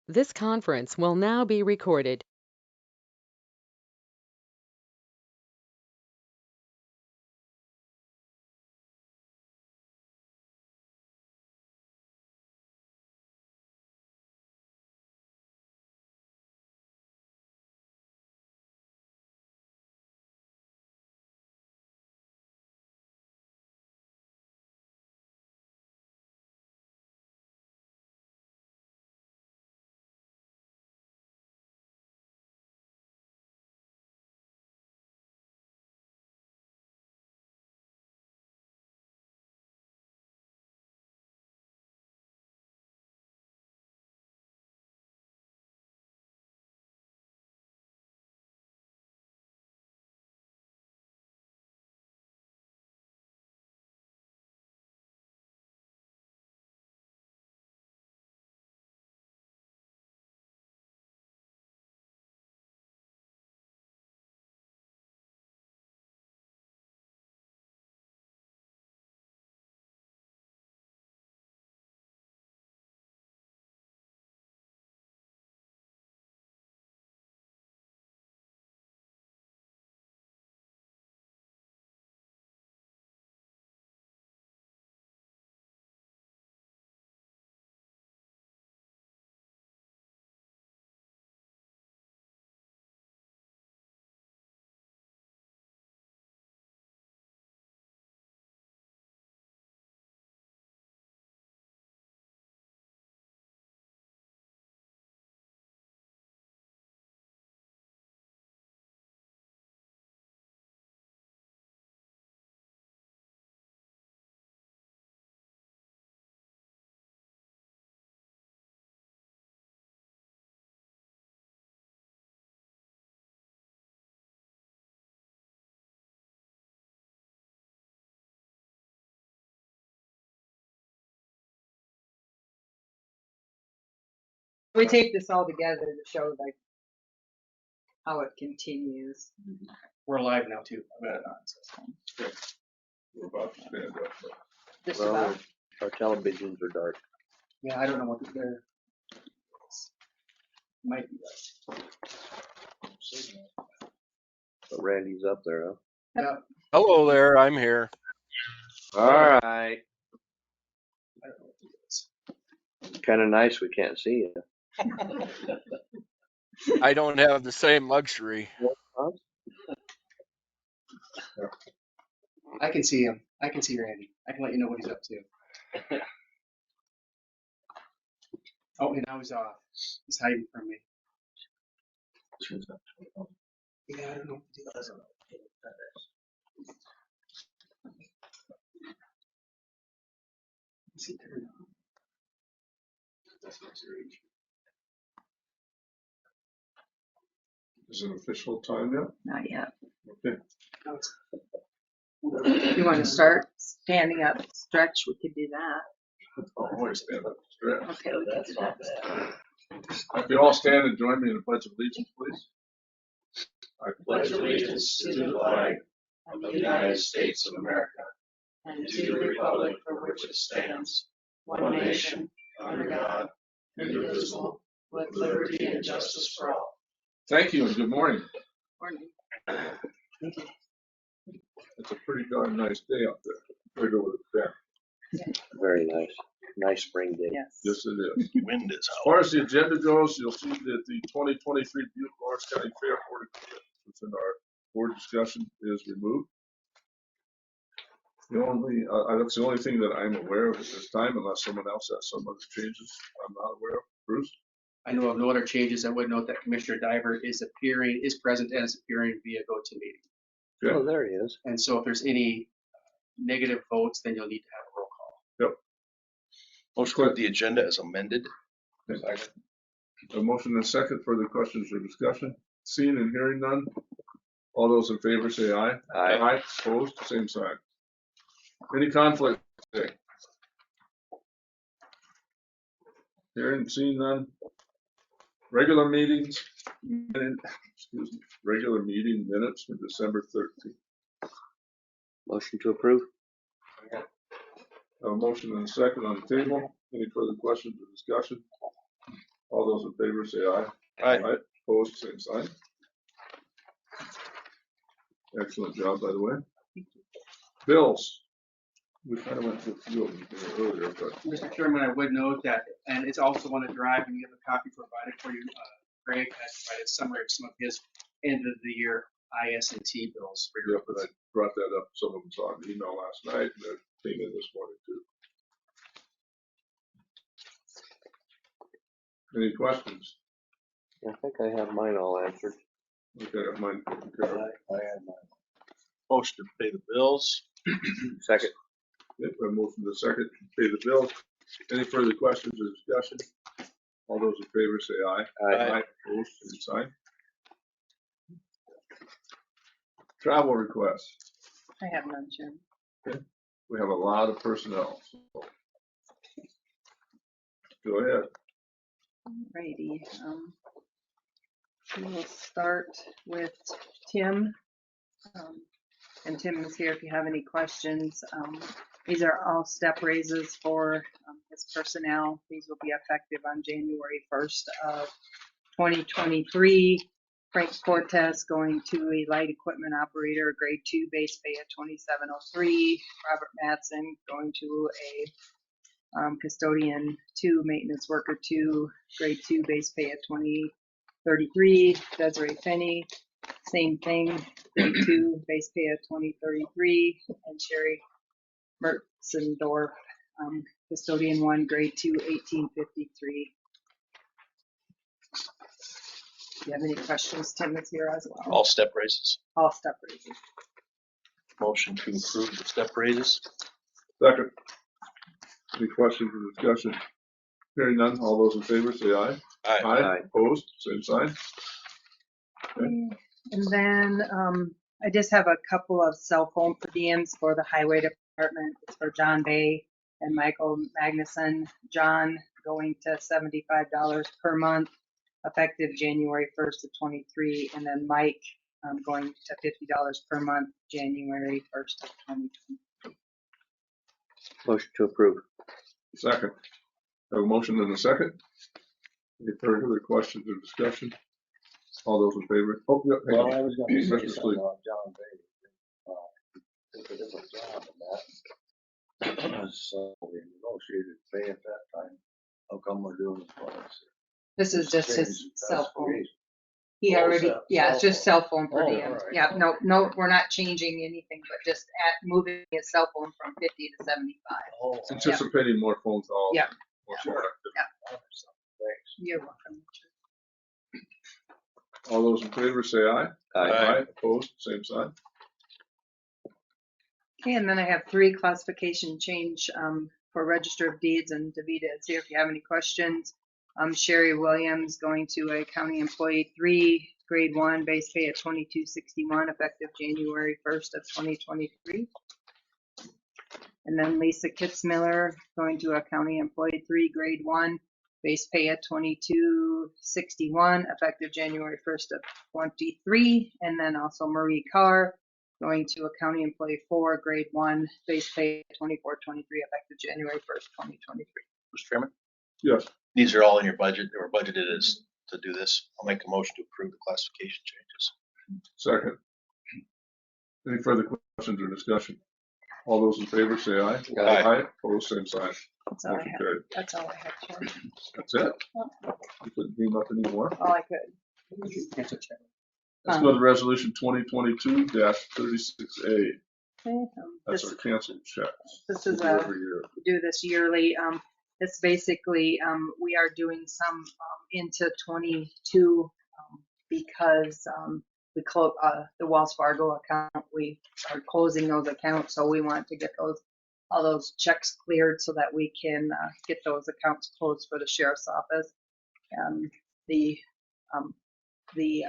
This conference will now be recorded. We take this all together to show like how it continues. We're live now too. We're about to stand up. Just Well, about. our televisions are dark. Yeah, I don't know what they're. Might be right. But Randy's up there, huh? Yeah. Hello there, I'm here. All right. I don't know what it is. Kind of nice we can't see you. I don't have the same luxury. Huh? I can see him. I can see Randy. I can let you know what he's up to. Oh, and now he's off. He's hiding from me. Yeah, I don't know what the deal is. Is he turned on? That's not serious. Is it official time yet? Not yet. Okay. No, it's- You want to start standing up, stretch? We could do that. I'll always stand up. Stretch. Okay, we can do that. If you all stand and join me in the Pledge of Allegiance, please. I pledge allegiance to the flag of the United States of America and to the republic for which it stands, one nation, under God, indivisible, with liberty and justice for all. Thank you and good morning. Morning. It's a pretty darn nice day out there. Compared to what it's been. Very nice. Nice spring day. Yes. Yes, it is. Wind is As out. far as the agenda goes, you'll see that the 2023 Butte Lawrence County Fair Board that's in our board discussion is removed. That's the only thing that I'm aware of at this time, unless someone else has some other changes I'm not aware of. Bruce? I know of no other changes. I would note that Commissioner Diver is present and is appearing via GoToMeeting. Okay. Oh, there he is. And so if there's any negative votes, then you'll need to have a roll call. Motion for the agenda as amended. A motion and a second. Further questions or discussion? Seeing and hearing none. All those in favor say aye. Aye. Opposed? Same sign. Any conflict today? Hearing, seeing none. Regular meetings, regular meeting minutes for December 13th. Motion to approve. A motion and a second on the table. Any further questions or discussion? All All those in favor say aye. Aye. Opposed, same sign. Excellent job, by the way. Bills. We kind of went through a few of them here earlier, but Mr. Chairman, I would note that, and it's also on the drive, and you have a copy provided for you. Greg has provided a summary of some of his end of the year IS&T bills. For your yeah, but I brought that up. Some of them saw an email last night and it came in this morning too. Any questions? I think I have mine all answered. Okay, mine taken care of. I have mine. Motion to pay the bills. Second. Yep, a motion to second, pay the bill. Any further questions or discussion? All those in favor say aye. Aye. Opposed, same sign. Travel requests. I have none, Jim. We have a lot of personnel. So go ahead. Alrighty. We will start with Tim. And Tim is here if you have any questions. These are all step raises for his personnel. These will be effective on January 1st of 2023. Frank Cortez going to a light equipment operator, grade 2, base pay at $27.03. Robert Matson going to a custodian 2, maintenance worker 2, grade 2, base pay at $20.33. Desiree Finney, same thing, grade 2, base pay at $20.33. And Sherry Mertzendorf, custodian 1, grade 2, $18.53. Do you have any questions? Tim is here as well. All step raises. All step raises. Motion to approve the step raises. Second. Any questions or discussion? Hearing none, all those in favor say aye. Aye. Opposed, same sign. And then I just have a couple of cell phone per diems for the highway department. It's for John Bay and Michael Magnuson. John going to $75 per month, effective January 1st of 23, and then Mike going to $50 per month, January 1st of 2023. Motion to approve. Second. Have a motion and a second. Any further questions or discussion? All those in favor? Oh, yeah. Well, I was gonna say Mr. something Sleep. about John Bay. It's a different job than that. So we negotiated pay at that time. How come we're doing this policy? This is just his Changed the cell phone. classification. He Oh, already, cell- yeah, cell it's just cell phone per Oh, diem. all right. Yeah, no, we're not changing anything, but just moving his cell phone from 50 to 75. Oh, Anticipating more phone calls. Yeah. More active. thanks. You're welcome. All those in favor say aye. Aye. Opposed, same sign. Okay, and then I have 3 classification change for Register of Deeds, and Davita is here if you have any questions. Sherry Williams going to a county employee 3, grade 1, base pay at $22.61, effective January 1st of 2023. And then Lisa Kitzmiller going to a county employee 3, grade 1, base pay at $22.61, effective January 1st of 23. And then also Marie Carr going to a county employee 4, grade 1, base pay at $24.23, effective January 1st, 2023. Mr. Chairman, Yes. these are all in your budget. They were budgeted as to do this. I'll make a motion to approve the classification changes. Second. Any further questions or discussion? All those in favor say aye. Aye. Opposed, same sign. That's all I Motion have. carried. That's all I have, Chair. That's it? You couldn't dream up any more? All I could. Let's go to resolution 2022-36A. Okay, That's our canceled checks. This is Every year. we do this yearly. It's basically, we are doing some into 22 because we close the Wells Fargo account. We are closing those accounts, so we want to get all those checks cleared so that we can get those accounts closed for the sheriff's office. The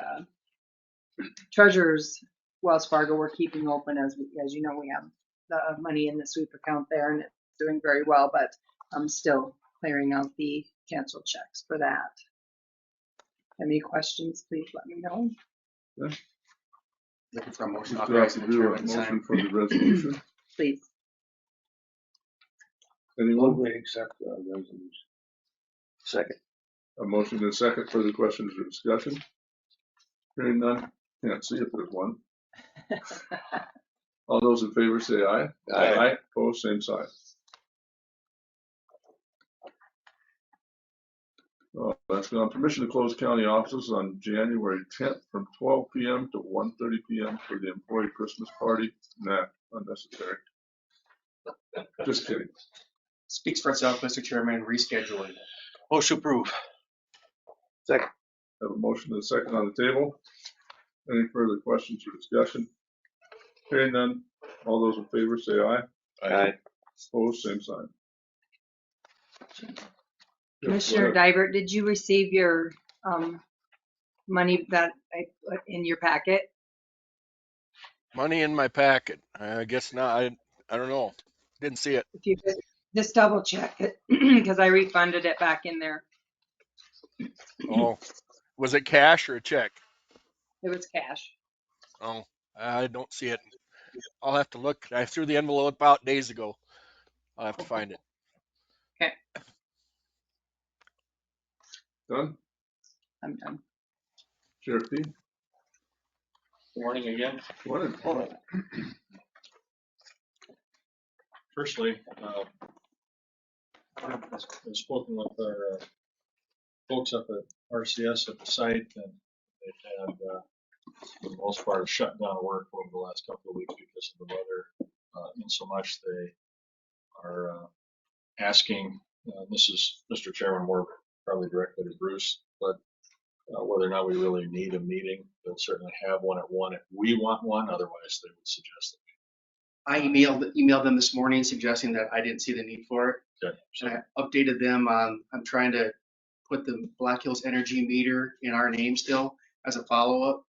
treasurer's Wells Fargo we're keeping open as you know, we have the money in the sweep account there and it's doing very well, but I'm still clearing out the canceled checks for that. Any questions, please let me know. Looking for a motion Do I have authorizing to the do a chairman to sign. motion for the resolution? Please. Anyone? Will we accept the resolution? Second. A motion and a second. Further questions or discussion? Hearing none. Can't see if there's one. All those in favor say aye. Aye. Opposed, same sign. That's gone. Permission to close county offices on January 10th from 12 p.m. to 1:30 p.m. for the employee Christmas party. Nah, unnecessary. Just kidding. Speaks for itself, Mr. Chairman, rescheduling. Motion to approve. Second. Have a motion and a second on the table. Any further questions or discussion? Hearing none. All those in favor say aye. Aye. Opposed, same sign. Commissioner Dybert, did you receive your money that I put in your packet? Money in my packet. I guess not. I don't know. Didn't see it. If you could just double check it, because I refunded it back in there. Oh, was it cash or a check? It was cash. Oh, I don't see it. I'll have to look. I threw the envelope out days ago. I'll have to find it. Okay, Done? I'm done. Sheriff P? Good morning again. Morning. Firstly, I've spoken with our folks up at RCS at the site, and they've had, for the most part, a shutdown of work over the last couple of weeks because of the weather. In so much they are asking, this is Mr. Chairman, more probably directly to Bruce, but whether or not we really need a meeting. They'll certainly have one at 1 if we want one. Otherwise, they would suggest it. I emailed them this morning suggesting that I didn't see the need for it. Okay. So, And I updated them on, I'm trying to put the Black Hills Energy meter in our name still as a follow-up.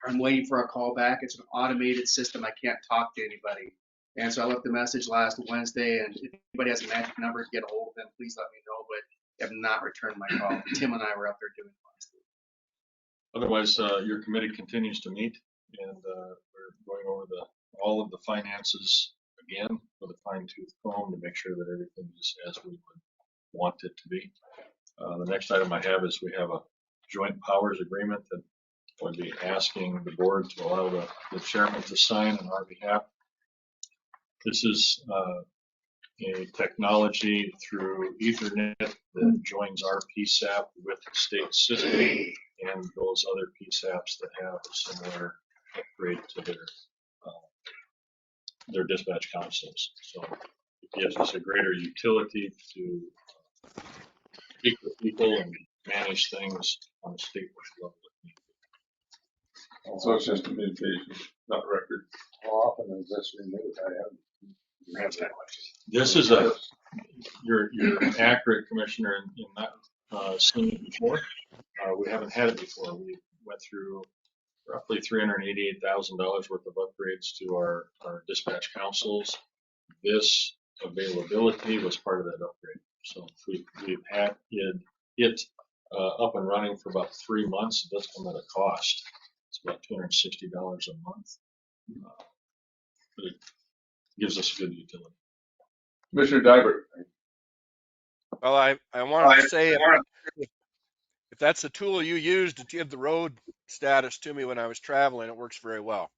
I'm waiting for a call back. It's an automated system. I can't talk to anybody. And so I left the message last Wednesday, and if anybody has a magic number to get a hold of them, please let me know, but they have not returned my call. Tim and I were up there doing it last week. otherwise, your committee continues to meet, and we're going over all of the finances again with a fine-tooth comb to make sure that everything is as we would want it to be. The next item I have is we have a joint powers agreement that I would be asking the board to allow the chairman to sign on our behalf. This is a technology through Ethernet that joins our PSAP with the state system and those other PSAPs that have a similar upgrade to their dispatch consoles. So it gives us a greater utility to speak with people and manage things on a statewide level. So it's just communication, not record. How often is this renewed? I haven't that much. This is you're accurate, Commissioner, in not seen it before. We haven't had it before. We went through roughly $388,000 worth of upgrades to our dispatch consoles. This availability was part of that upgrade. So we've had it up and running for about 3 months. It does come at a cost. It's about $260 a month, but it gives us good utility. Commissioner Dybert. Well, I wanted to say if that's the tool you used to give the road status to me when I was traveling, it works very well.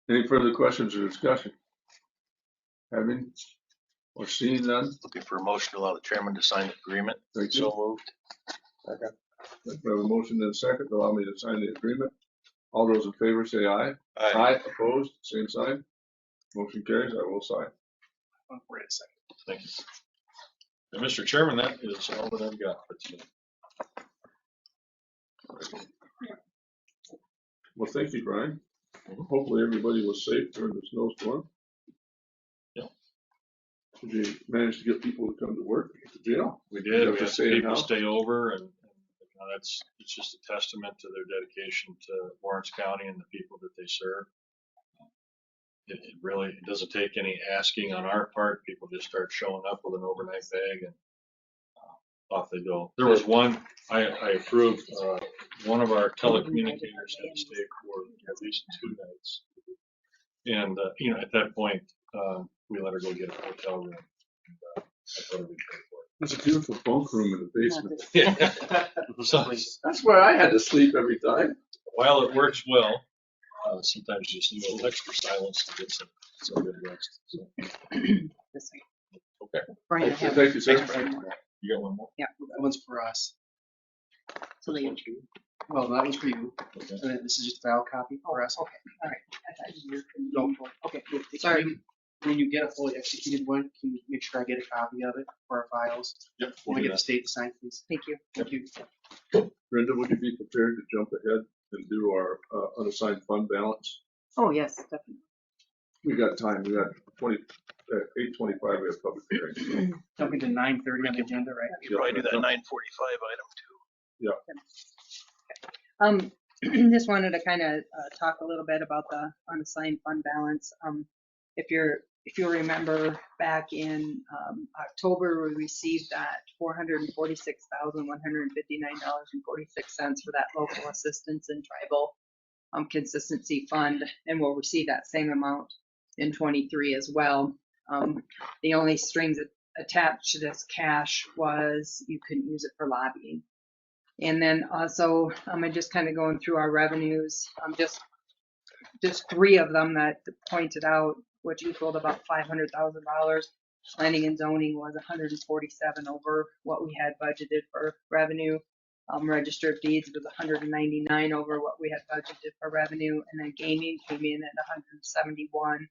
Any further questions or discussion? Having or seeing none? Looking for a motion to allow the chairman to sign the agreement. Thank you. So moved. Okay. We have a motion and a second to allow me to sign the agreement. All those in favor say aye. Aye. Opposed, same sign. Motion carries. I will sign. Wait a second. Thank you. And Mr. Chairman, that is all that I've got for today. Well, thank you, Brian. Hopefully everybody was safe during the snowstorm. Yeah. Did you manage to get people to come to work at the jail? We did. You We have to had stay in people house? stay over, and it's just a testament to their dedication to Lawrence County and the people that they serve. It really doesn't take any asking on our part. People just start showing up with an overnight bag and off they go. There was one I approved. One of our telecommunicators had to stay for at least 2 nights, and at that point we let her go get a hotel room. And, that's what we paid for There's a beautiful bunk room in the basement. it. So, That's where I had to sleep every time. while it works well, sometimes you just need a little extra silence to get some good rest. So, This way. okay, Brian, I have Thank you, sir. you got one more? Yeah. That one's for us. So they, Well, that one's for you. Okay. And then this is just a file copy for us. okay, all right. I thought you were. No. Okay, Sorry. sorry. When you get a fully executed one, can you make sure I get a copy of it for our files? Yep. When we get the state to sign, please. Thank you. Thank you. Brenda, would you be prepared to jump ahead and do our unassigned fund balance? Oh, yes, definitely. We got time. We got 8:25. We have public hearing. Jumping to 9:30 on the agenda, right? You probably do that 9:45 item too. Just wanted to kind of talk a little bit about the unassigned fund balance. If you remember back in October, we received that $446,159.46 for that local assistance and tribal consistency fund, and we'll receive that same amount in 23 as well. The only strings attached to this cash was you couldn't use it for lobbying. And then also, I'm just kind of going through our revenues, just three of them that pointed out, which equaled about $500,000. Planning and zoning was 147 over what we had budgeted for revenue. Registered deeds was 199 over what we had budgeted for revenue, and then gaming came in at 171.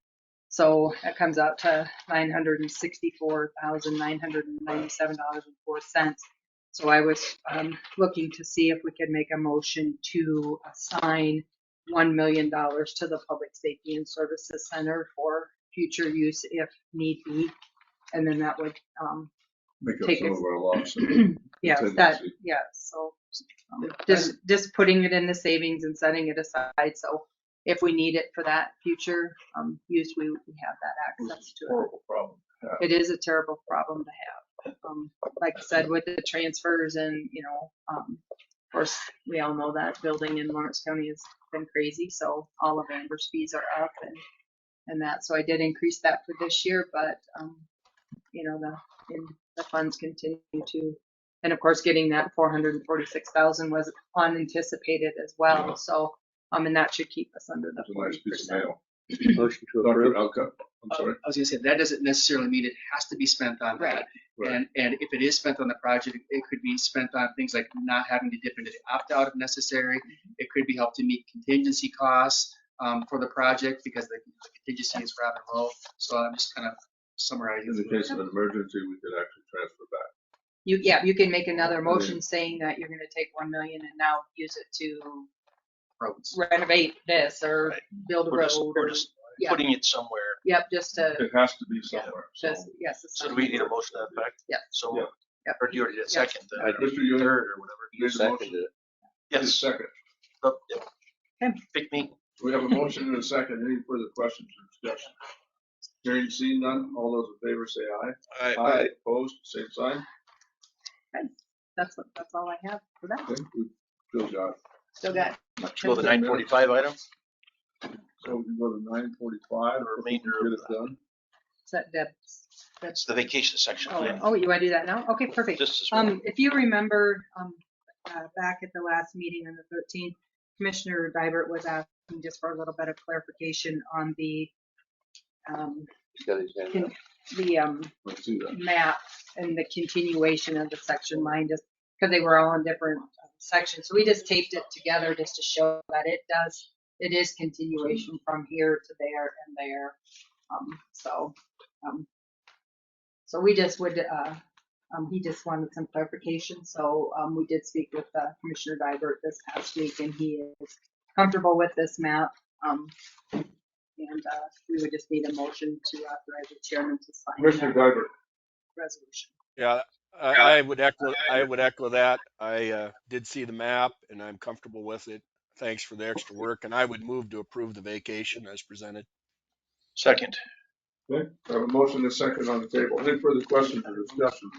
So that comes out to $964,997.04. So I was looking to see if we could make a motion to assign $1 million to the Public Safety and Services Center for future use if need be. And then that would Make up take some us- of our loss. yeah, Contingency. so just putting it in the savings and setting it aside. So if we need it for that future use, we have that access to it. Horrible problem. to have. It is a terrible problem to have. Like I said, with the transfers and, of course, we all know that building in Lawrence County has been crazy. So all of Amber's fees are up and that. So I did increase that for this year, but, the funds continue to, and of course, getting that 446,000 was unanticipated as well. So, and that should keep us under the It's a nice piece of 40%. mail. Motion to Dr. approve. Alcutt, I'm sorry. I was gonna say, that doesn't necessarily mean it has to be spent on that. Right. Right. And if it is spent on the project, it could be spent on things like not having to dip into the opt-out if necessary. It could be helped to meet contingency costs for the project because the contingency is rather low. So I'm just kind of summarizing. In the case of an emergency, we could actually transfer back. You can make another motion saying that you're going to take 1 million and now use it to Roads. renovate this or Right. build a We're just, road. we're Or, just yeah, putting it somewhere. yep, just to, It has to be somewhere. So, just, yes. So do we need a motion to that effect? Yeah. So, Yeah. Yep. or do you already did Yeah. second, I then, did. Mr. Ewing, third or whatever? made the Seconded motion. it. Need a Yes. second. Oh, yeah. Okay. Pick me. We have a motion and a second. Any further questions or discussion? Hearing seen none, all those in favor say aye. Aye. Opposed, same sign. That's all I have for that. Okay, we still got, Still got. Let's go to the 9:45 item. so we can go to 9:45 or we can Remainder get of it done. Is that Deb's? That's the vacation section. Oh, Yeah. oh, you want to do that now? Okay, perfect. Just as well. If you remember, back at the last meeting on the 13th, Commissioner Dybert was asking just for a little bit of clarification on the, He's got his hand up. Let's see that. map and the continuation of the section line, just because they were all in different sections. So we just taped it together just to show that it is continuation from here to there and there. So we just would, he just wanted some clarification. So we did speak with Commissioner Dybert this past week, and he is comfortable with this map. And we would just need a motion to authorize the chairman to sign Commissioner that Guyver, resolution. Yeah, I would echo that. I did see the map and I'm comfortable with it. Thanks for the extra work, and I would move to approve the vacation as presented. Second. okay, I have a motion and a second on the table. Any further questions or discussion?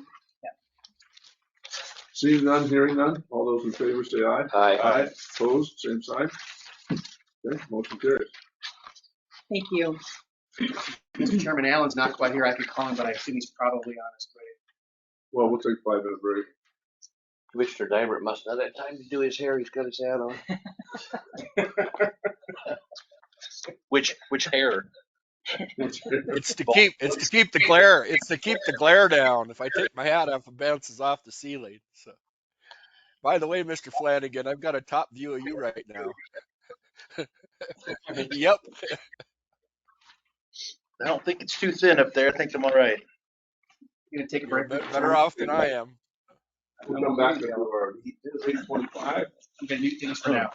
Seeing none, hearing none, all those in favor say aye. Aye. Opposed, same sign. Okay, motion carries. Thank you. Mr. Chairman, Allen's not quite here. I could call him, but I assume he's probably on his way. Well, we'll take a 5-minute break. Commissioner Diver must not have time to do his hair. He's got his hat on. Which hair? It's to keep the glare down. If I take my hat off, it bounces off the ceiling. So, by the way, Mr. Flanagan, I've got a top view of you right now. Yep. I don't think it's too thin up there. I think I'm all right. You gonna take a You're break? better off than I am. We'll come back to our 8:25. I'm gonna mute things for now.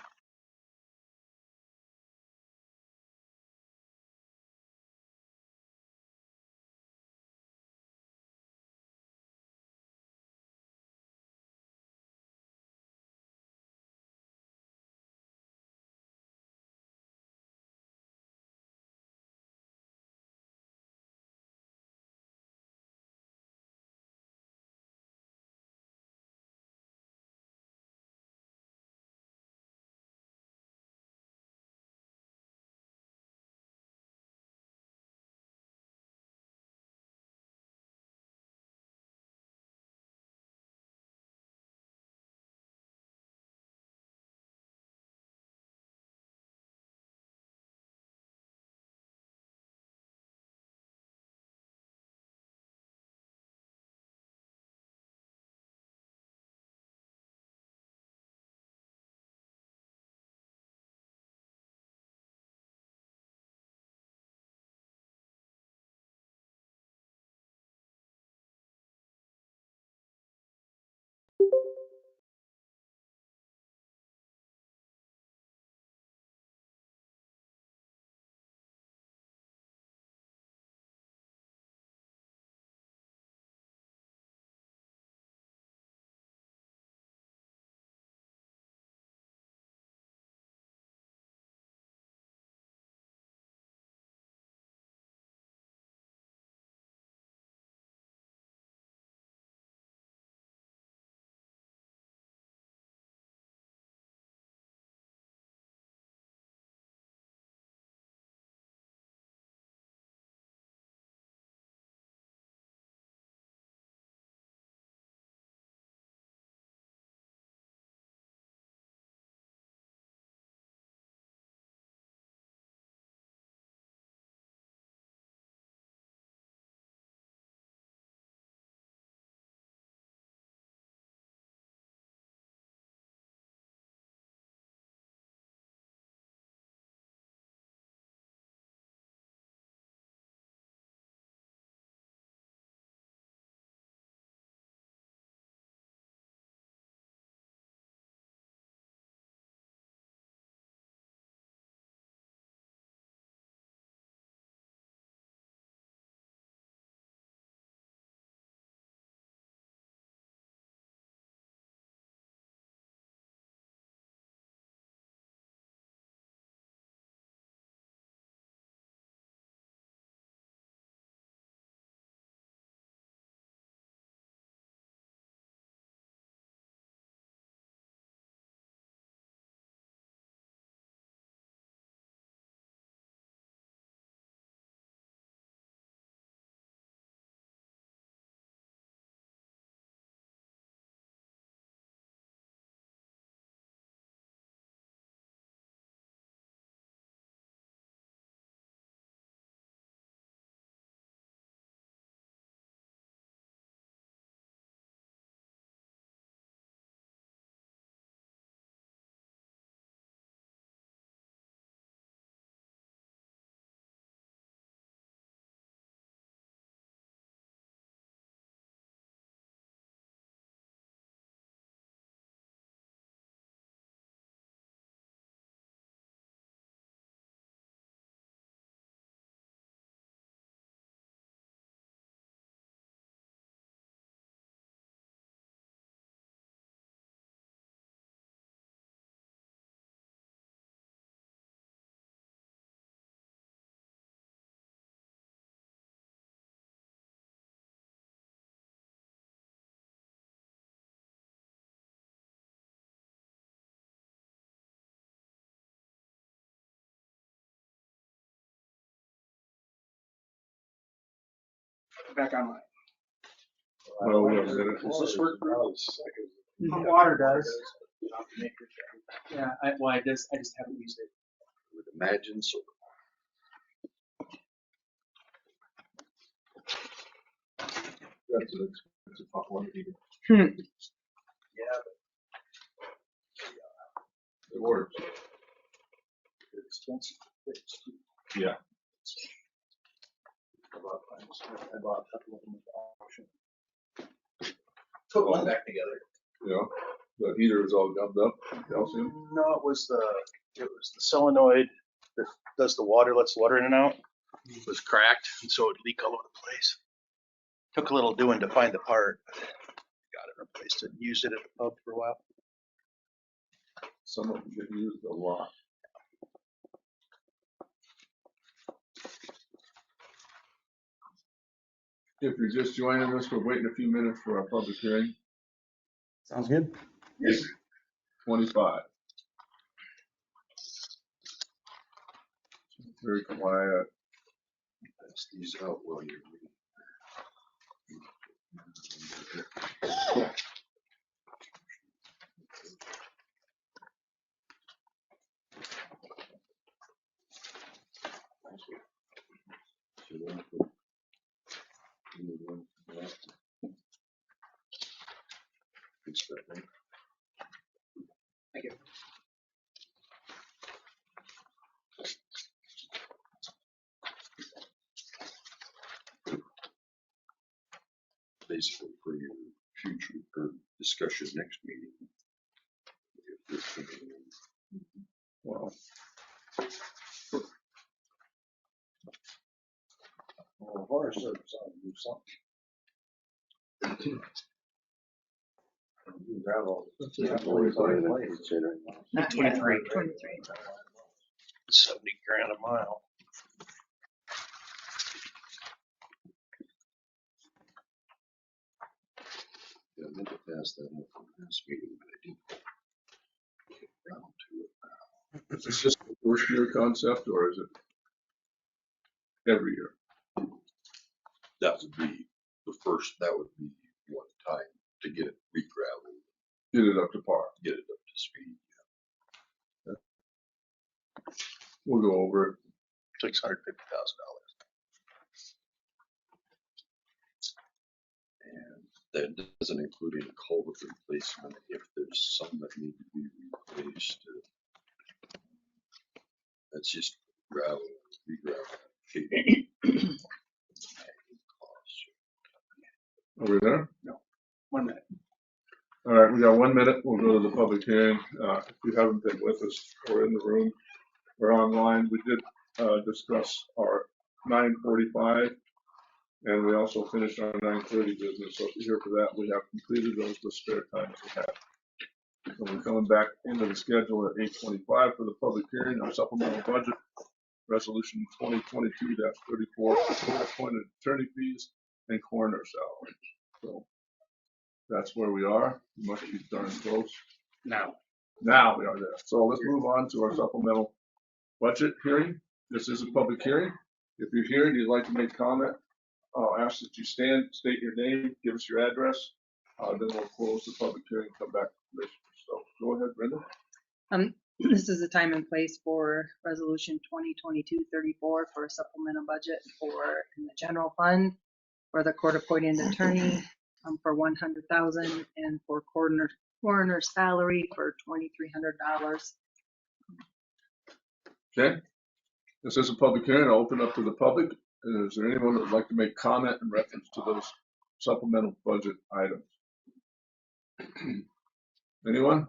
back online. Well, we have a minute. Does this work? Water does. Yeah, I just haven't used it. Would imagine so. That's an expensive hot water heater. Yeah, It works. but it's expensive to fix too. Yeah. I bought a couple of them at the auction. Put one back together. Yeah. The heater is all gummed up, calcium. No, it was the solenoid that does the water, lets the water in and out. It was cracked, and so it leaked all over the place. Took a little doing to find the part. Got it replaced it. Used it at the pub for a while. Some of them get used a lot. If you're just joining us, we're waiting a few minutes for our public hearing. Sounds good. 25. Very quiet. Pass these out while you're reading. Good stuff, man. Thank you. Basically for your future or discussion next meeting. If this coming in. Well, Well, Horace said something, do something. You gravel. that's it. 25. Not 23. 70 grand a mile. Yeah, I meant to pass that up from last meeting, but I didn't get around to it now. Is this just a first year concept or is it every year? That would be that would be one time to get it re-gravelled, Get it up to par. get it up to speed. We'll go over it. $650,000. And that doesn't include any culvert replacement if there's some that need to be replaced. That's just gravel, re-gravel, shaping. Are we there? 1 minute. All right, we got 1 minute. We'll go to the public hearing. If you haven't been with us or in the room or online, we did discuss our 9:45 and we also finished our 9:30 business. So if you're here for that, we have completed those with spare time that we have. So we're coming back into the schedule at 8:25 for the public hearing, our supplemental budget resolution 2022-34, appointed attorney fees and coroner salary. So that's where we are. We must be darn close. Now. Now we are there. So let's move on to our supplemental budget hearing. This is a public hearing. If you're here and you'd like to make comment, I'll ask that you stand, state your name, give us your address. Then we'll close the public hearing and come back to the commission. So go ahead, Brenda. This is the time and place for resolution 2022-34 for a supplemental budget in the general fund for the court appointed attorney for $100,000 and for coroner salary for $2,300. Okay. This is a public hearing. I'll open up to the public. Is there anyone that would like to make comment in reference to those supplemental budget items? Anyone?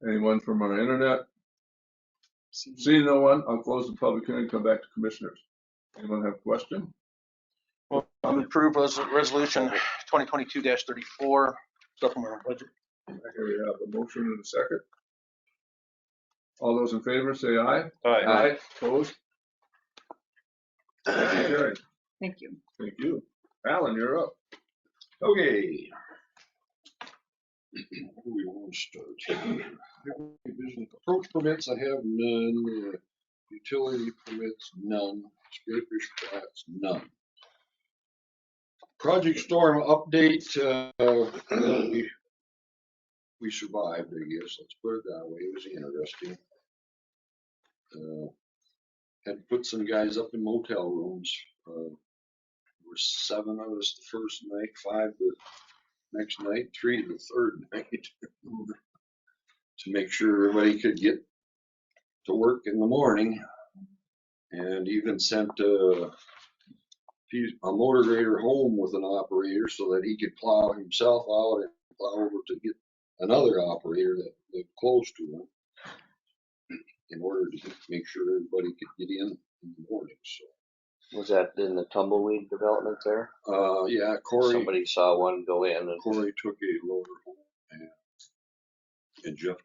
Anyone from our internet? Seeing no one, I'll close the public hearing and come back to commissioners. Anyone have a question? Well, I'll approve resolution 2022-34 supplemental budget. Here we have a motion and a second. All those in favor say aye. Aye. Opposed? Carried. Thank you. Thank you. Alan, you're up. Okay. Where do we want to start here? Approach permits, I have none. Utility permits, none. Spearfish flats, none. Project Storm update, we survived, I guess, let's put it that way. It was interesting. Had to put some guys up in motel rooms. There were 7 of us the first night, 5 the next night, 3 the third night, to make sure everybody could get to work in the morning. And even sent a motor grader home with an operator so that he could plow himself out and plow over to get another operator that lived close to him, in order to make sure everybody could get in the morning. So Was that in the tumbleweed development there? yeah, Corey. Somebody saw one go in and Corey took a loader home, and Jeff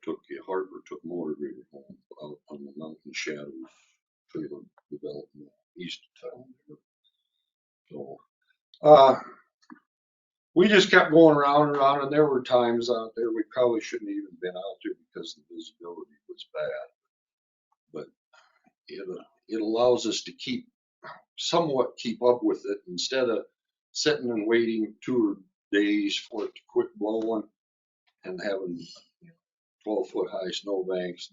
Harper took motor grader home out on the Mountain Shadows trailer development east of town there. So we just kept going around and around, and there were times out there we probably shouldn't have even been out there because the visibility was bad. But it allows us to somewhat keep up with it instead of sitting and waiting 2 days for it to quit blowing and having 12-foot high snowbanks.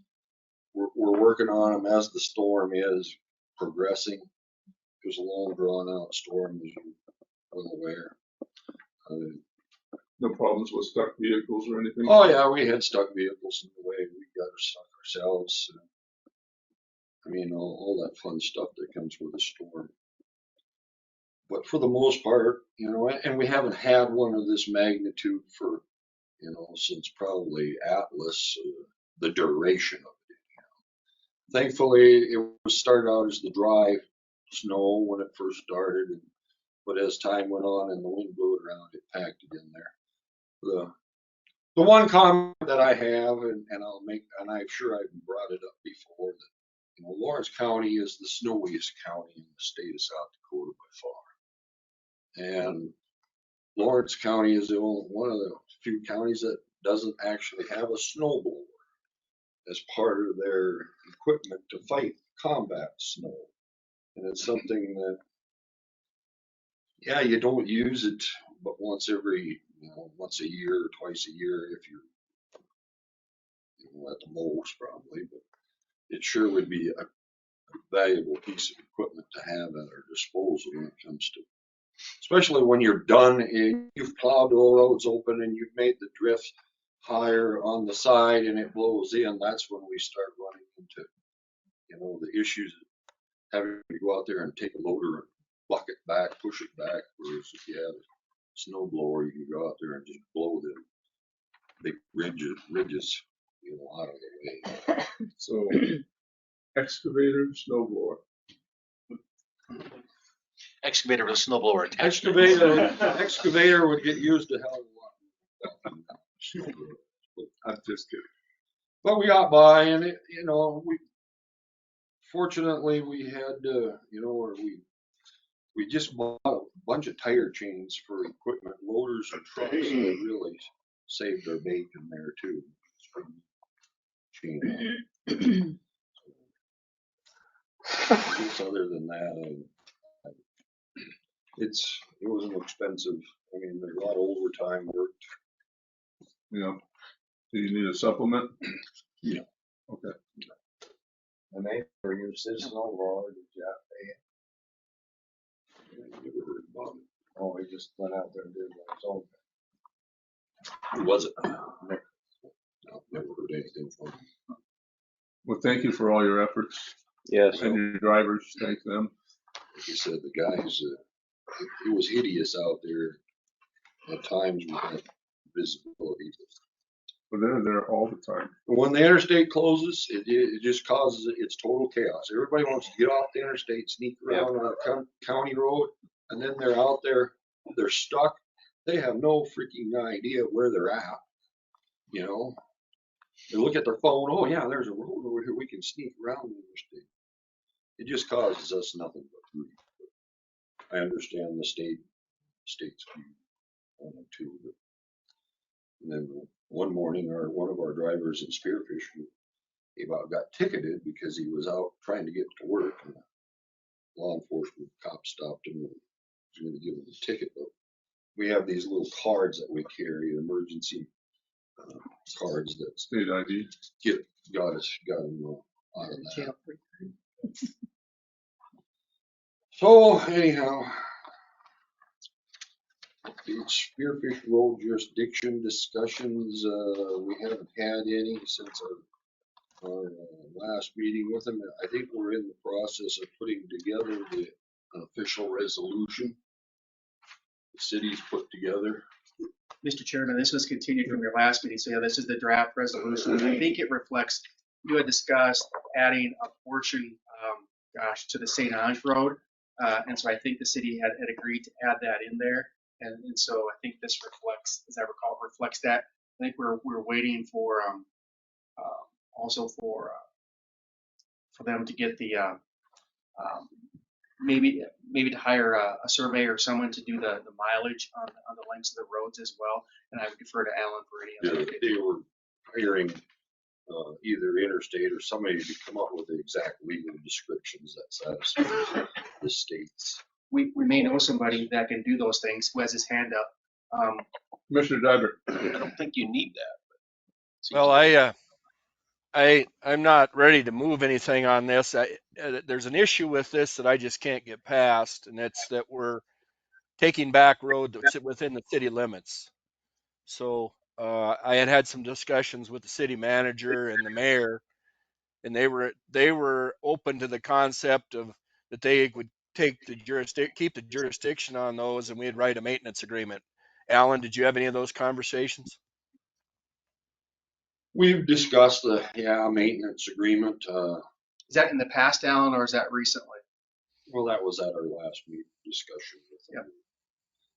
We're working on them as the storm is progressing. It was a long drawn out storm, as you're well aware. No problems with stuck vehicles or anything? Oh yeah, we had stuck vehicles in the way. We got stuck ourselves. I mean, all that fun stuff that comes with a storm. But for the most part, and we haven't had one of this magnitude for, since probably Atlas, the duration of it. Thankfully, it was started out as the dry snow when it first started, but as time went on and the wind blew it around, it packed it in there. The one comment that I have, and I'll make, and I'm sure I've brought it up before, that Lawrence County is the snowiest county in the state of South Dakota by far. And Lawrence County is one of the few counties that doesn't actually have a snowblower as part of their equipment to fight combat snow. And it's something that, yeah, you don't use it but once a year or twice a year if you're at the most probably, but it sure would be a valuable piece of equipment to have at our disposal when it comes to, especially when you're done and you've plowed all roads open and you've made the drift higher on the side and it blows in. That's when we start running into, the issues of having to go out there and take a loader and buck it back, push it back. Whereas if you have a snow blower, you can go out there and just blow the big ridges, out of the way. So excavator, snowblower. Excavator with a snowblower attached. Excavator would get used a hell of a lot. I'm just kidding. But we got by, and fortunately we had, we just bought a bunch of tire chains for equipment, loaders and trucks. That really saved our bacon there too. Chain. Other than that, it wasn't expensive. I mean, there's a lot of overtime worked. Yeah. Do you need a supplement? Yeah. Okay. and they for your citizen overall, did you have to pay it? Never heard about it. Oh, he just went out there and did it on his own. Who was it? No, never heard anything from him. Well, thank you for all your efforts. Yes. And your drivers, thank them. Like you said, the guys, it was hideous out there at times with that visibility. But they're there all the time. When the interstate closes, it just causes it's total chaos. Everybody wants to get off the interstate, sneak around on a county road, and then they're out there, they're stuck. They have no freaking idea where they're at. They look at their phone. Oh yeah, there's a road over here. We can sneak around the interstate. It just causes us nothing but grief. I understand the state's view on it too. And then one morning, one of our drivers in Spearfish, he about got ticketed because he was out trying to get to work, and law enforcement cop stopped him and was going to give him a ticket. But we have these little cards that we carry, emergency cards that State ID. got them out of that. Jail. So anyhow, the Spearfish Road jurisdiction discussions, we haven't had any since our last meeting with them. I think we're in the process of putting together the official resolution the city's put together. Mr. Chairman, this was continued from your last meeting, so yeah, this is the draft resolution. I think it reflects, you had discussed adding a portion, to the St. Ange Road. And so I think the city had agreed to add that in there. And so I think this reflects, as I recall, reflects that. I think we're waiting for, also for them to get the, maybe to hire a surveyor or someone to do the mileage on the lengths of the roads as well. And I would defer to Alan for any other. They were hiring either Interstate or somebody to come up with the exact legal descriptions that satisfy the state's. We may know somebody that can do those things who has his hand up. Commissioner Diver. I don't think you need that. Well, I'm not ready to move anything on this. There's an issue with this that I just can't get past, and it's that we're taking back road that's within the city limits. So I had some discussions with the city manager and the mayor, and they were open to the concept of that they would keep the jurisdiction on those, and we'd write a maintenance agreement. Alan, did you have any of those conversations? We've discussed the maintenance agreement. Is that in the past, Alan, or is that recently? Well, that was at our last meeting discussion with them.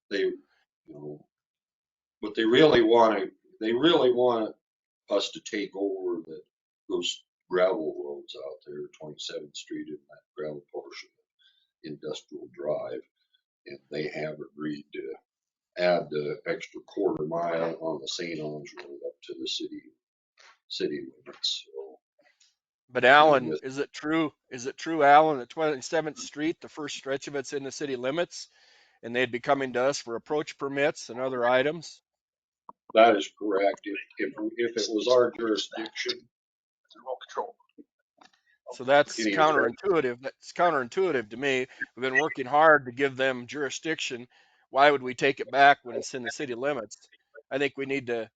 They, but they really want us to take over those gravel roads out there, 27th Street and that gravel portion of Industrial Drive, and they have agreed to add the extra quarter mile on the St. Ange Road up to the city limits. So, but Alan, is it true, Alan, that 27th Street, the first stretch of it's in the city limits, and they'd be coming to us for approach permits and other items? That is correct. If it was our jurisdiction, Remote control. So that's counterintuitive. That's counterintuitive to me. We've been working hard to give them jurisdiction. Why would we take it back when it's in the city limits? I think we need to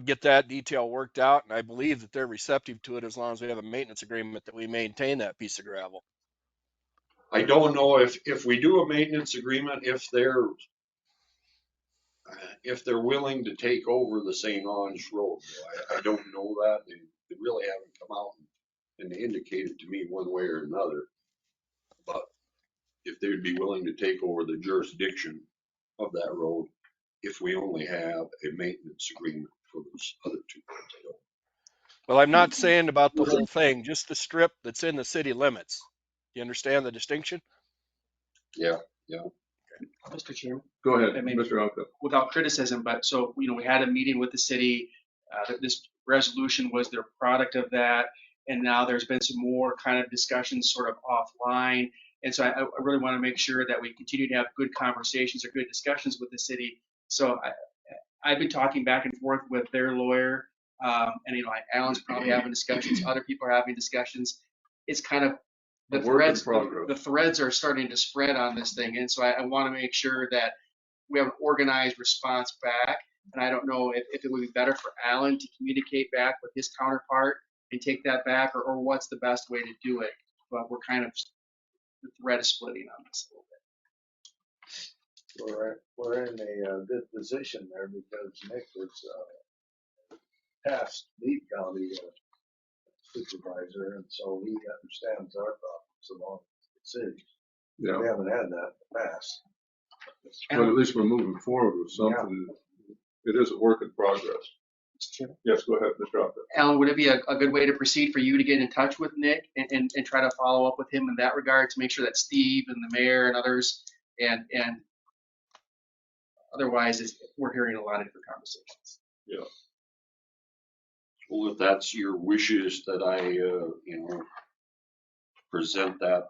get that detail worked out, and I believe that they're receptive to it as long as we have a maintenance agreement that we maintain that piece of gravel. I don't know if we do a maintenance agreement, if they're willing to take over the St. Ange Road. I don't know that. They really haven't come out and indicated to me one way or another. But if they would be willing to take over the jurisdiction of that road, if we only have a maintenance agreement for those other two roads, I don't. Well, I'm not saying about the whole thing, just the strip that's in the city limits. You understand the distinction? Yeah. Mr. Chairman. Go ahead, I mean, Mr. Alka. without criticism, but so, we had a meeting with the city. This resolution was their product of that. And now there's been some more kind of discussions sort of offline. And so I really want to make sure that we continue to have good conversations or good discussions with the city. So I've been talking back and forth with their lawyer. And, Alan's probably having discussions. Other people are having discussions. It's kind of, the threads are starting to spread on this thing. And so I want to make sure that we have an organized response back. And I don't know if it would be better for Alan to communicate back with his counterpart and take that back, or what's the best way to do it. But we're kind of, the thread is splitting on this a little bit. We're in a good position there because Nick was past Meade County supervisor, and so he understands our problems along the city. Yeah. We haven't had that in the past. But at least we're moving forward with something. Yeah. It is a work in progress. Yes, go ahead, Mr. Alka. Alan, would it be a good way to proceed for you to get in touch with Nick and try to follow up with him in that regard to make sure that Steve and the mayor and others and otherwise we're hearing a lot of different conversations. Yeah. Well, if that's your wishes that I, present that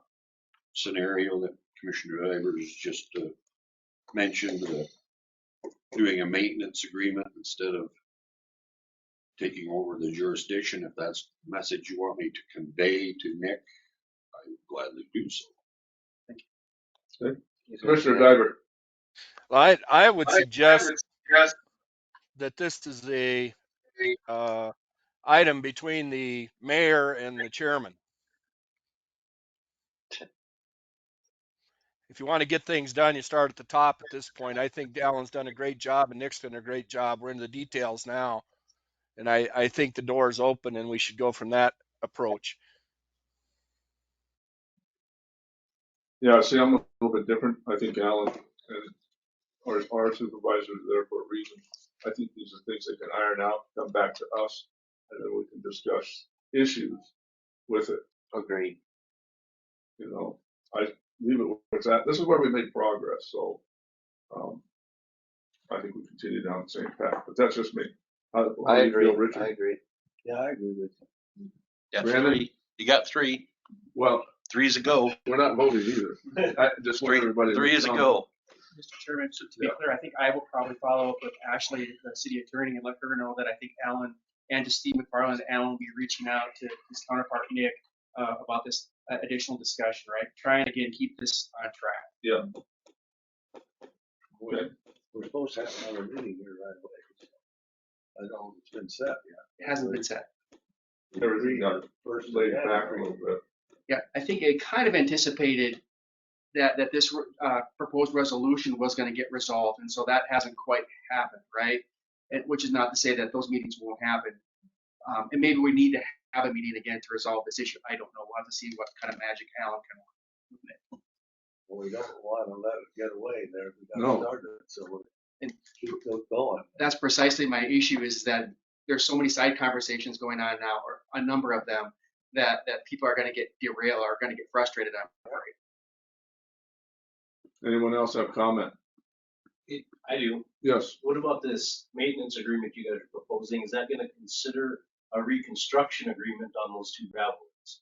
scenario that Commissioner Divers just mentioned doing a maintenance agreement instead of taking over the jurisdiction. If that's the message you want me to convey to Nick, I would gladly do so. Okay. Commissioner Diver. Well, I would suggest that this is a item between the mayor and the chairman. If you want to get things done, you start at the top at this point. I think Alan's done a great job and Nick's done a great job. We're in the details now. And I think the door is open and we should go from that approach. Yeah, see, I'm a little bit different. I think Alan and our supervisors are there for a reason. I think these are things they can iron out, come back to us, and then we can discuss issues with it. Agreed. You know, I leave it where it's at. This is where we made progress, so I think we continue down the same path. But that's just me. How I do you agree. feel, Richard? I agree. Yeah, I agree with you. Yeah, Brandon? 3. You got 3. Well, 3's a go. we're not voting either. I just want 3, everybody to 3 is a comment. go. Mr. Chairman, so to be Yeah. clear, I think I will probably follow up with Ashley, the city attorney, and let her know that I think Alan and to Steve McFarland, Alan will be reaching out to his counterpart Nick about this additional discussion, right? Trying again keep this on track. Yeah. Okay. We're supposed to have another meeting here right away. I don't know if it's been set yet. It hasn't been set. Everything got First laid day. back a little bit. Yeah, I think it kind of anticipated that this proposed resolution was going to get resolved, and so that hasn't quite happened, right? Which is not to say that those meetings won't happen. And maybe we need to have a meeting again to resolve this issue. I don't know. We'll have to see what kind of magic Alan can work. Well, we don't want to let it get away there. We got No. to start it, so we'll And keep it going. that's precisely my issue, is that there's so many side conversations going on now, or a number of them, that people are going to get derailed or are going to get frustrated. I'm worried. Anyone else have comment? I do. Yes. What about this maintenance agreement you guys are proposing? Is that gonna consider a reconstruction agreement on those 2 gravel roads?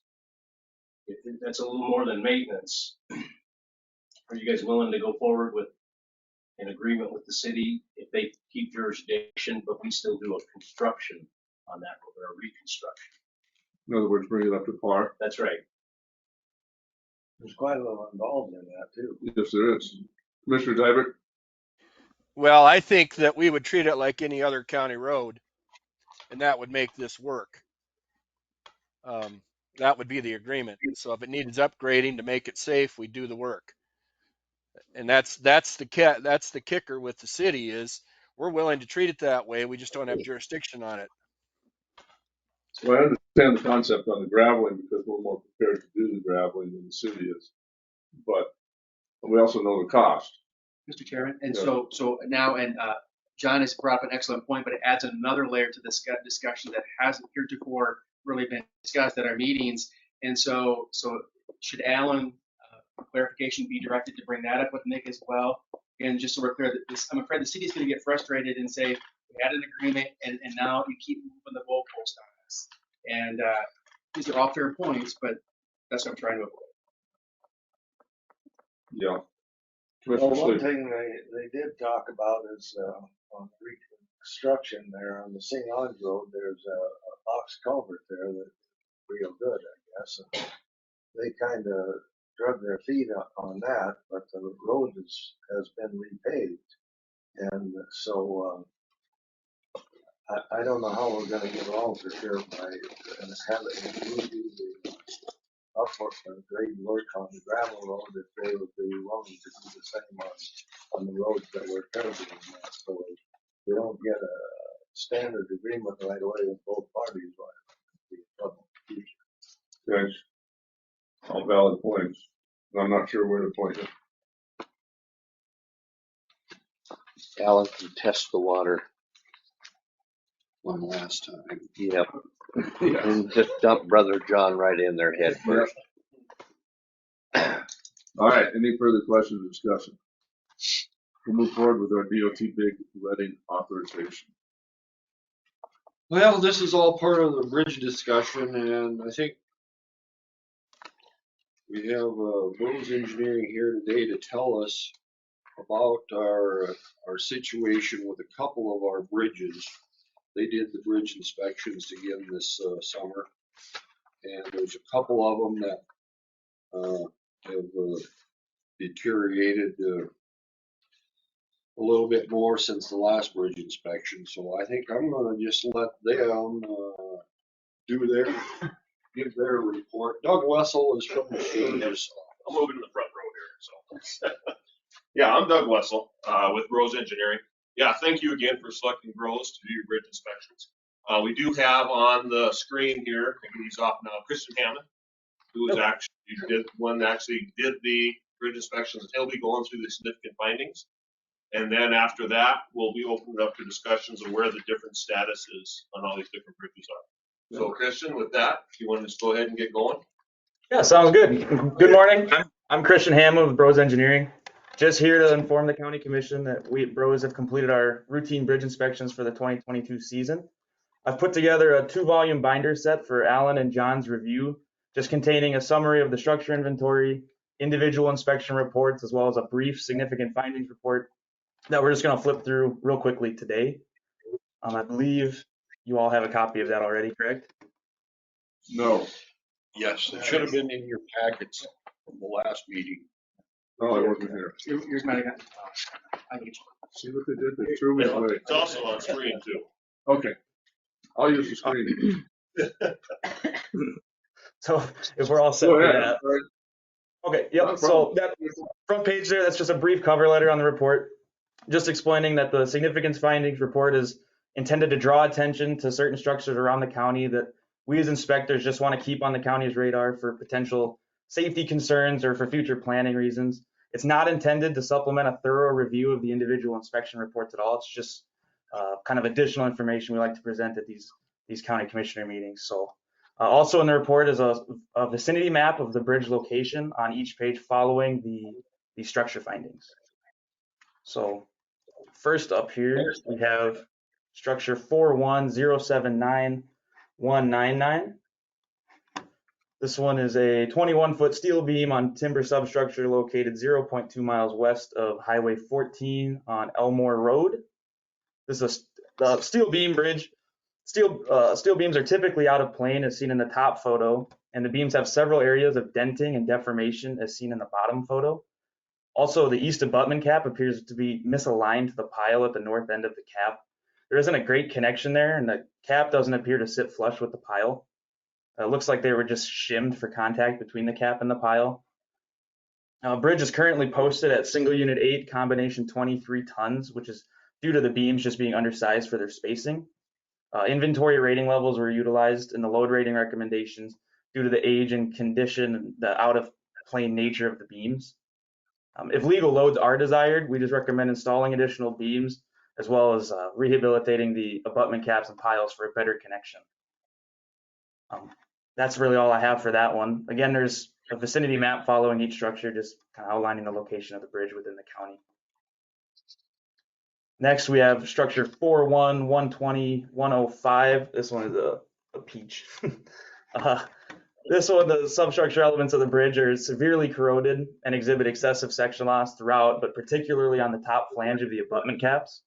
If that's a little more than maintenance, are you guys willing to go forward with an agreement with the city if they keep jurisdiction, but we still do a construction on that road, or a reconstruction? In other words, bring it up to par. That's right. There's quite a little involved in that too. Yes, there is. Commissioner Dybert? Well, I think that we would treat it like any other county road, and that would make this work. That would be the agreement. So if it needs upgrading to make it safe, we do the work. And that's the kicker with the city, is we're willing to treat it that way. We just don't have jurisdiction on it. Well, I understand the concept on the graveling because we're more prepared to do the graveling than the city is. But we also know the cost. Mr. Chairman, and Yeah. so now, and John has brought up an excellent point, but it adds another layer to this discussion that hasn't heretofore really been discussed at our meetings. And so should Alan, for clarification, be directed to bring that up with Nick as well? And just so we're clear, that this, I'm afraid the city's going to get frustrated and say, we had an agreement, and now you keep moving the goalpost on us. And these are all fair points, but that's what I'm trying to avoid. Yeah. Well, Commissioner one Sleep. thing they did talk about is on reconstruction there on the St. Ange Road, there's a box culvert there that's real good, I guess. And they kind of drug their feet on that, but the road has been repaved. And so I don't know how we're going to get along for sure by having redo the upward grade work on the gravel road if they would be willing to do the same on the roads that we're currently in. So we don't get a standard agreement right away with both parties. Be in trouble in the future. Thanks. All valid points. I'm not sure where to point it. Alan can test the water. One last time. Yep. Yeah. And just dump Brother John right in their head first. All right. Any further questions or discussion? We'll move forward with our DOT big letting authorization. Well, this is all part of the bridge discussion, and I think we have Bose Engineering here today to tell us about our situation with a couple of our bridges. They did the bridge inspections again this summer, and there's a couple of them that have deteriorated a little bit more since the last bridge inspection. So I think I'm going to just let them give their report. Doug Wessel is from the sheriff's I'm moving to the front row here, so. Yeah, I'm Doug Wessel with Bros Engineering. Yeah, thank you again for selecting Bros to do your bridge inspections. We do have on the screen here, he's off now, Christian Hammond, who is actually did the bridge inspections. He'll be going through the significant findings. And then after that, we'll be opening up to discussions of where the different status is on all these different bridges are. So Christian, with that, if you want to just go ahead and get going. Yeah, sounds good. Good morning. I'm Christian Hammond with Bros Engineering. Just here to inform the County Commission that we at Bros have completed our routine bridge inspections for the 2022 season. I've put together a 2-volume binder set for Alan and John's review, just containing a summary of the structure inventory, individual inspection reports, as well as a brief significant findings report that we're just going to flip through real quickly today. I believe you all have a copy of that already, correct? No, Yes, it should have been in your packets from the last meeting. no, I wasn't here. Yours might have gotten, I get you. See what they did? They threw me away. It's also on screen too. Okay, I'll use the screen. So if we're all set Go for ahead. that. Okay, yep. No So problem. that front page there, that's just a brief cover letter on the report, just explaining that the significance findings report is intended to draw attention to certain structures around the county that we as inspectors just want to keep on the county's radar for potential safety concerns or for future planning reasons. It's not intended to supplement a thorough review of the individual inspection reports at all. It's just kind of additional information we like to present at these county commissioner meetings. So also in the report is a vicinity map of the bridge location on each page following the structure findings. So first up here, we have structure 41079-199. This one is a 21-foot steel beam on timber substructure located 0.2 miles west of Highway 14 on Elmore Road. This is a steel beam bridge. Steel beams are typically out of plane as seen in the top photo, and the beams have several areas of denting and deformation as seen in the bottom photo. Also, the east abutment cap appears to be misaligned to the pile at the north end of the cap. There isn't a great connection there, and the cap doesn't appear to sit flush with the pile. It looks like they were just shimmed for contact between the cap and the pile. Bridge is currently posted at single unit 8, combination 23 tons, which is due to the beams just being undersized for their spacing. Inventory rating levels were utilized in the load rating recommendations due to the age and condition and the out of plane nature of the beams. If legal loads are desired, we just recommend installing additional beams as well as rehabilitating the abutment caps and piles for a better connection. That's really all I have for that one. Again, there's a vicinity map following each structure, just kind of outlining the location of the bridge within the county. Next, we have structure 41120-105. This one is a peach. This one, the substructure elements of the bridge are severely corroded and exhibit excessive section loss throughout, but particularly on the top flange of the abutment caps.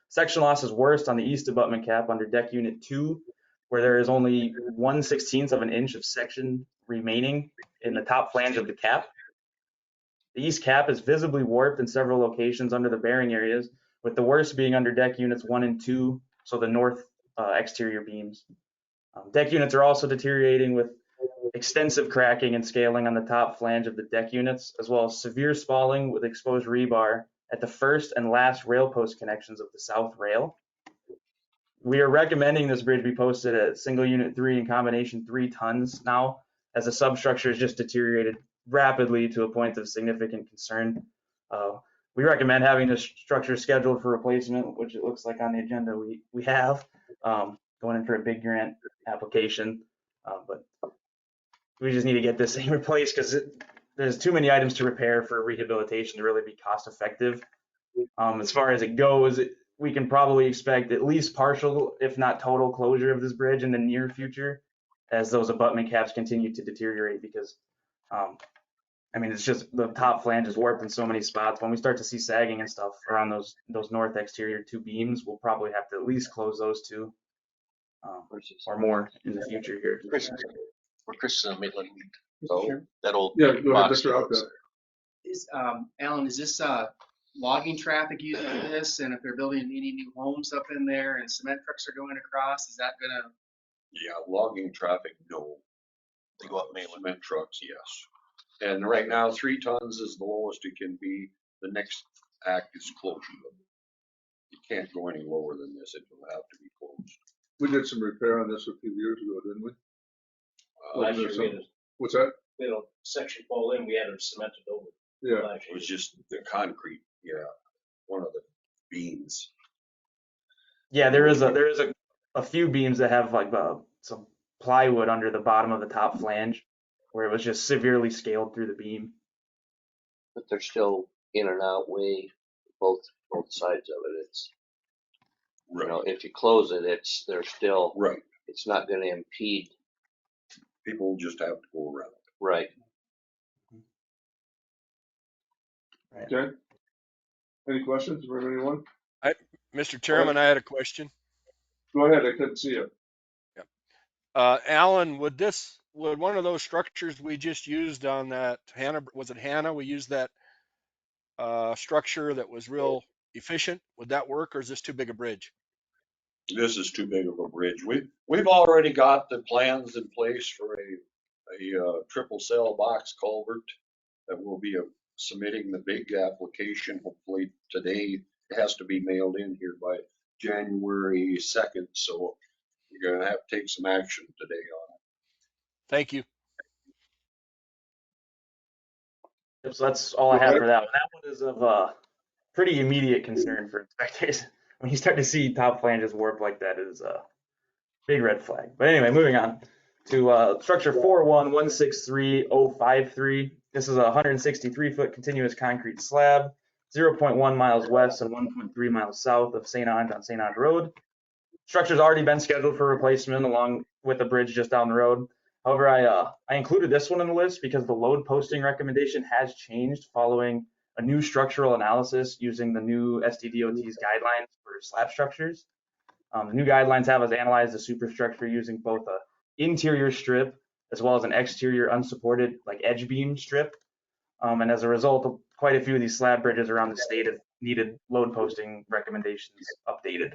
Section loss is worst on the east abutment cap under deck unit 2, where there is only 1/16 of an inch of section remaining in the top flange of the cap. The east cap is visibly warped in several locations under the bearing areas, with the worst being under deck units 1 and 2, so the north exterior beams. Deck units are also deteriorating with extensive cracking and scaling on the top flange of the deck units, as well as severe spalling with exposed rebar at the first and last rail post connections of the south rail. We are recommending this bridge be posted at single unit 3 and combination 3 tons now, as the substructure has just deteriorated rapidly to a point of significant concern. We recommend having this structure scheduled for replacement, which it looks like on the agenda we have, going in for a big grant application, but we just need to get this thing replaced because there's too many items to repair for rehabilitation to really be cost effective. As far as it goes, we can probably expect at least partial, if not total, closure of this bridge in the near future as those abutment caps continue to deteriorate, because I mean, it's just the top flange is warped in so many spots. When we start to see sagging and stuff around those north exterior two beams, we'll probably have to at least close those two or more in the future here. Where Chris is in Midland, Mr. Chairman? that old Yeah, go ahead, box. Mr. Alcott. Is, Alan, is this logging traffic using this? And if they're building any new homes up in there and cement trucks are going across, is that gonna? Yeah, logging traffic, no. They go up mainland. Cement trucks, yes. And right now, 3 tons is the lowest it can be. The next act is closure. You can't go any lower than this. It will have to be closed. We did some repair on this a few years ago, didn't we? Last Wasn't year there we some- had a, What's that? section fall in, we had it cemented over. Yeah. last It year. was just the concrete, yeah, one of the beams. Yeah, there is a few beams that have like some plywood under the bottom of the top flange where it was just severely scaled through the beam. But they're still in and out way, both sides of it. It's, you know, if you close it, they're still, Right. it's not gonna impede. People just have to go around. Right. Okay. Any questions from anyone? Mr. Chairman, I had a question. Go ahead, I couldn't see it. Alan, would one of those structures we just used on that Hannah, was it Hannah? We used that structure that was real efficient. Would that work, or is this too big a bridge? This is too big of a bridge. We've already got the plans in place for a triple cell box culvert that will be submitting the big application hopefully today. It has to be mailed in here by January 2nd, so you're gonna have to take some action today on it. Thank you. So that's all I have for that one. That one is of pretty immediate concern for inspectors. When you start to see top flanges warp like that, is a big red flag. But anyway, moving on to structure 41163.053. This is a 163-foot continuous concrete slab, 0.1 miles west and 1.3 miles south of St. Ange on St. Ange Road. Structure's already been scheduled for replacement along with a bridge just down the road. However, I included this one in the list because the load posting recommendation has changed following a new structural analysis using the new SDDOT's guidelines for slab structures. The new guidelines have us analyze the superstructure using both a interior strip as well as an exterior unsupported like edge beam strip. And as a result, quite a few of these slab bridges around the state have needed load posting recommendations updated.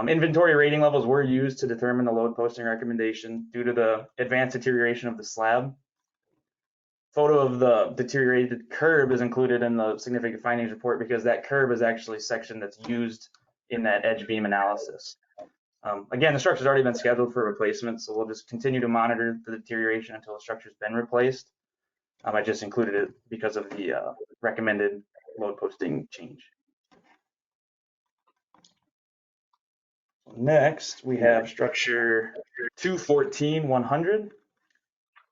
Inventory rating levels were used to determine the load posting recommendation due to the advanced deterioration of the slab. Photo of the deteriorated curb is included in the significant findings report because that curb is actually a section that's used in that edge beam analysis. Again, the structure's already been scheduled for replacement, so we'll just continue to monitor the deterioration until the structure's been replaced. I just included it because of the recommended load posting change. Next, we have structure 214-100.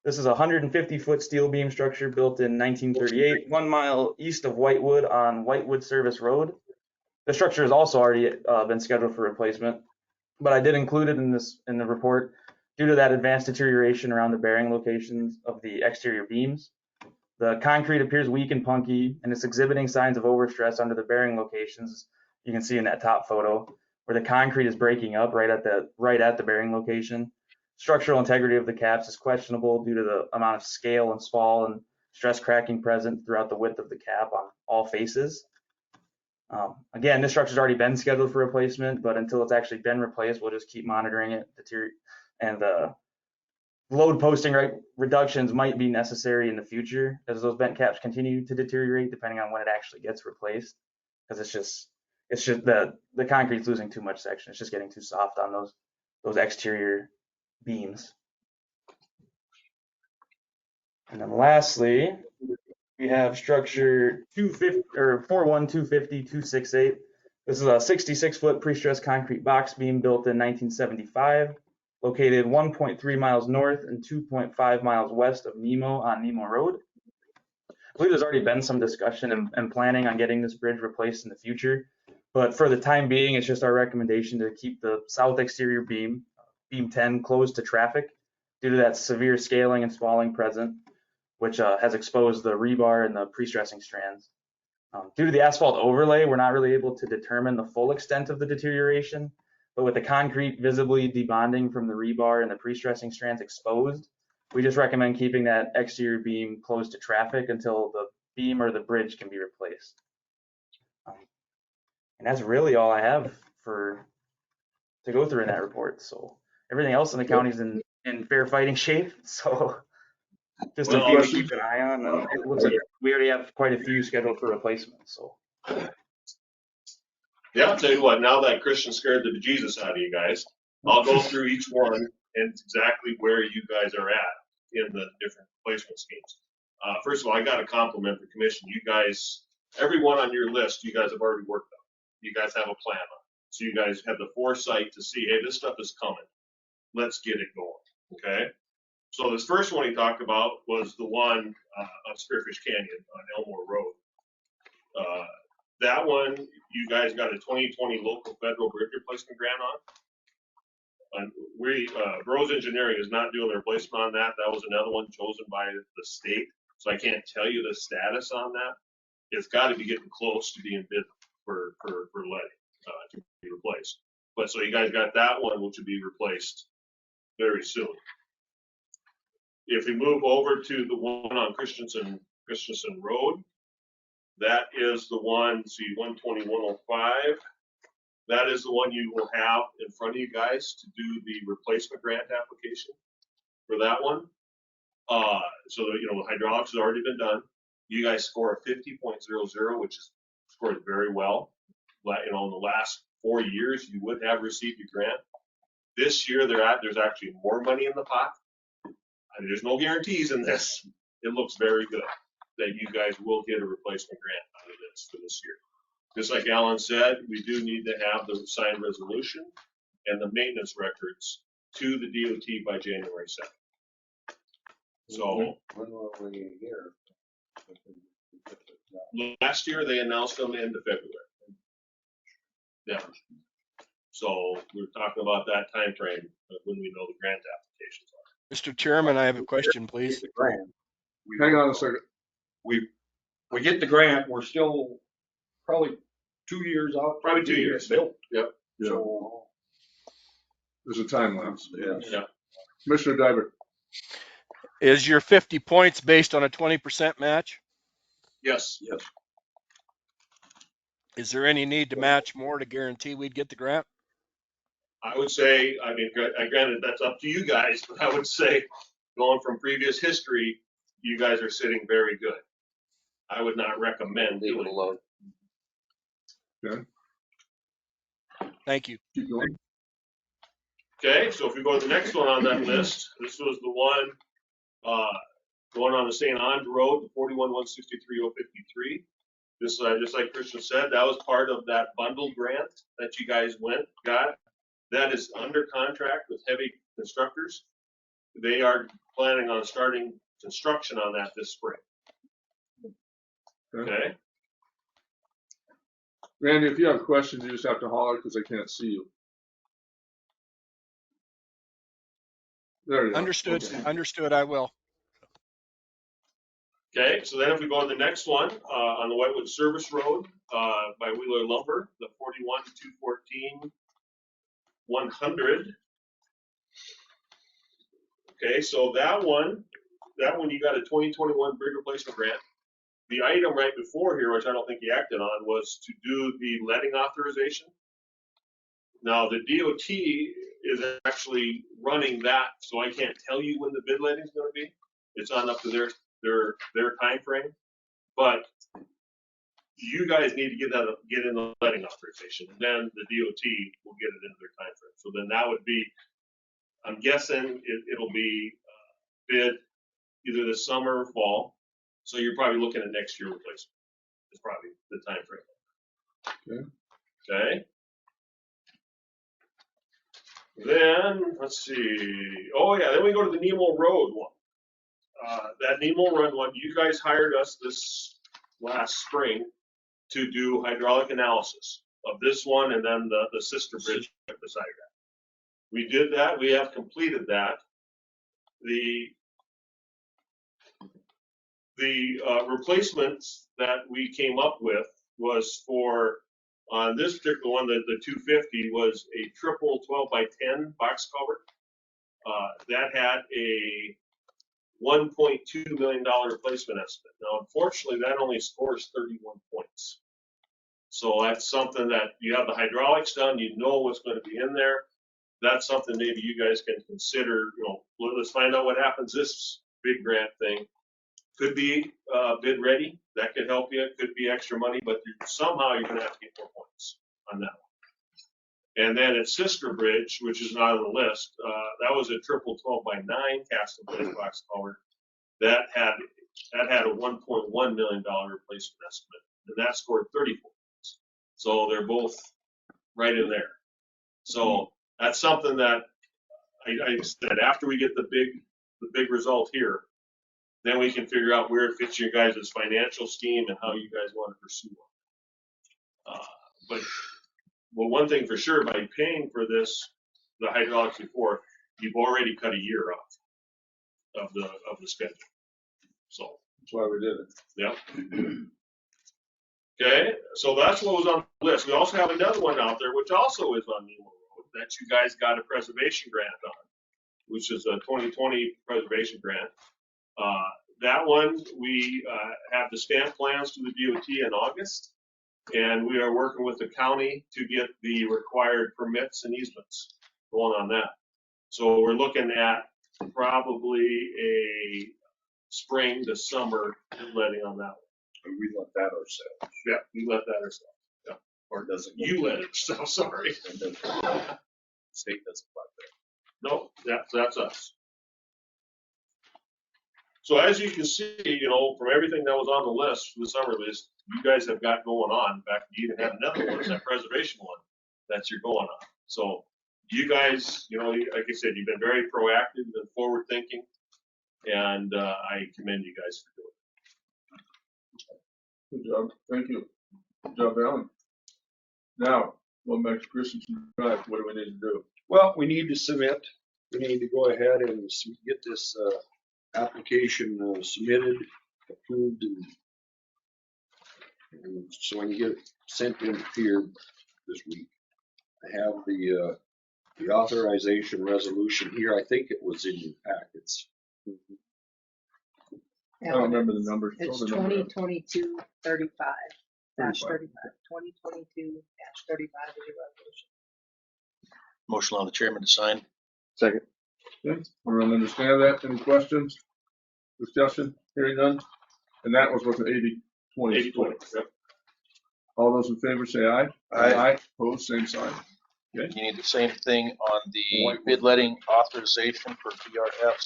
This is a 150-foot steel beam structure built in 1938, 1 mile east of Whitewood on Whitewood Service Road. The structure has also already been scheduled for replacement, but I did include it in the report due to that advanced deterioration around the bearing locations of the exterior beams. The concrete appears weak and punky, and it's exhibiting signs of overstress under the bearing locations. You can see in that top photo where the concrete is breaking up right at the bearing location. Structural integrity of the caps is questionable due to the amount of scale and spall and stress cracking present throughout the width of the cap on all faces. Again, this structure's already been scheduled for replacement, but until it's actually been replaced, we'll just keep monitoring it. And the load posting reductions might be necessary in the future as those bent caps continue to deteriorate, depending on when it actually gets replaced. Because it's just the concrete's losing too much section. It's just getting too soft on those exterior beams. And then lastly, we have structure 41250.268. This is a 66-foot pre-stressed concrete box beam built in 1975, located 1.3 miles north and 2.5 miles west of Nemo on Nemo Road. I believe there's already been some discussion and planning on getting this bridge replaced in the future, but for the time being, it's just our recommendation to keep the south exterior beam 10, closed to traffic due to that severe scaling and spalling present. which has exposed the rebar and the pre-stressing strands. Due to the asphalt overlay, we're not really able to determine the full extent of the deterioration, but with the concrete visibly debonding from the rebar and the pre-stressing strands exposed, we just recommend keeping that exterior beam closed to traffic until the beam or the bridge can be replaced. And that's really all I have to go through in that report. So everything else in the county's in fair fighting shape. So just a few to keep an eye on. And it looks like we already have quite a few scheduled for replacement. So Yeah, I'll tell you what, now that Christian scared the bejesus out of you guys, I'll go through each one and exactly where you guys are at in the different replacement schemes. First of all, I got to compliment the commission. You guys, everyone on your list, you guys have already worked on. You guys have a plan on. So you guys have the foresight to see, hey, this stuff is coming. Let's get it going, okay? So this first one he talked about was the one on Spearfish Canyon on Elmore Road. That one, you guys got a 2020 local federal bridge replacement grant on. And Rose Engineering is not doing the replacement on that. That was another one chosen by the state. So I can't tell you the status on that. It's got to be getting close to being bid for letting to be replaced. But so you guys got that one, which will be replaced very soon. If we move over to the one on Christensen Road, that is the one, see 120-105. That is the one you will have in front of you guys to do the replacement grant application for that one. So the hydraulics has already been done. You guys score a 50.00, which is scored very well. But in the last 4 years, you would have received a grant. This year, there's actually more money in the pot. I mean, there's no guarantees in this. It looks very good that you guys will get a replacement grant out of this for this year. Just like Alan said, we do need to have the signed resolution and the maintenance records to the DOT by January 2nd. So when will we hear? last year they announced them end of February. Yeah. So we're talking about that time frame when we know the grant applications are. Mr. Chairman, I have a question, please. Hang on a second. We get the grant, we're still probably 2 years out. Probably 2 years. Built. Yep. Yeah. So, There's a time lapse. yes. Yeah. Commissioner Diver. Is your 50 points based on a 20% match? Yes. Yes. Is there any need to match more to guarantee we'd get the grant? I would say, I mean, granted, that's up to you guys, but I would say going from previous history, you guys are sitting very good. I would not recommend Leave doing it alone. Okay. Thank you. Keep going. Okay, so if we go to the next one on that list, this was the one going on the St. Ange Road, the 41-163-053. This, just like Christian said, that was part of that bundle grant that you guys got. That is under contract with heavy constructors. They are planning on starting construction on that this spring. Okay. Randy, if you have questions, you just have to holler because I can't see you. There you go. Understood. Okay. Understood. I will. Okay, so then if we go to the next one, on the Whitewood Service Road, by Wheeler Lumber, the 41-214-100. Okay, so that one you got a 2021 bridge replacement grant. The item right before here, which I don't think you acted on, was to do the letting authorization. Now the DOT is actually running that, so I can't tell you when the bid letting is going to be. It's on up to their time frame, but you guys need to get in the letting authorization, and then the DOT will get it into their time frame. So then that would be, I'm guessing it'll be bid either this summer or fall. So you're probably looking at next year replacement. It's probably the time frame. Okay. Then let's see. Oh yeah, then we go to the Nemo Road one. That Nemo Run one, you guys hired us this last spring to do hydraulic analysis of this one and then the sister bridge beside that. We did that. We have completed that. The replacements that we came up with was for, on this particular one, the 250 was a triple 12 by 10 box culvert. That had a $1.2 million replacement estimate. Now, unfortunately, that only scores 31 points. So that's something that you have the hydraulics done, you know what's going to be in there. That's something maybe you guys can consider. Let's find out what happens this big grant thing. Could be bid ready. That could help you. Could be extra money, but somehow you're going to have to get more points on that one. And then at Sister Bridge, which is not on the list, that was a triple 12 by 9 cast and place box culvert. That had a $1.1 million replacement estimate, and that scored 34 points. So they're both right in there. So that's something that I said after we get the big result here, then we can figure out where it fits your guys' financial scheme and how you guys want to pursue it. But one thing for sure, by paying for this, the hydraulics before, you've already cut a year off of the schedule. So That's why we did it. yeah. Okay, so that's what was on the list. We also have another one out there, which also is on Nemo Road, that you guys got a preservation grant on, which is a 2020 preservation grant. That one, we have the stamp plans to the DOT in August, and we are working with the county to get the required permits and easements going on that. So we're looking at probably a spring to summer letting on that one. And we let that ourselves. Yeah, we let that ourselves. Yeah. Or does it? You let it yourself, sorry. And then state doesn't let that. No, that's us. So as you can see, from everything that was on the list, the summer list, you guys have got going on. In fact, you even have another one, that preservation one that you're going on. So you guys, like I said, you've been very proactive and forward thinking, and I commend you guys for doing it. Good job. Thank you. Good job, Alan. Now, going back to Christensen Drive, what do we need to do? Well, we need to submit. We need to go ahead and get this application submitted, approved, and so I can get it sent in here this week. I have the authorization resolution here. I think it was in your packets. I don't remember the numbers. It's Throw the number up. 2022-35. Dash 35. 2022-35 is your resolution. Motion on the chairman to sign. Second. Okay, everyone understand that? Any questions? Discussion? Hearing none? And that was with an 80-20 split. 80-20. Yep. All those in favor say aye. Aye. Opposed, same sign. Okay. You need the same thing on the bid letting authorization for BRF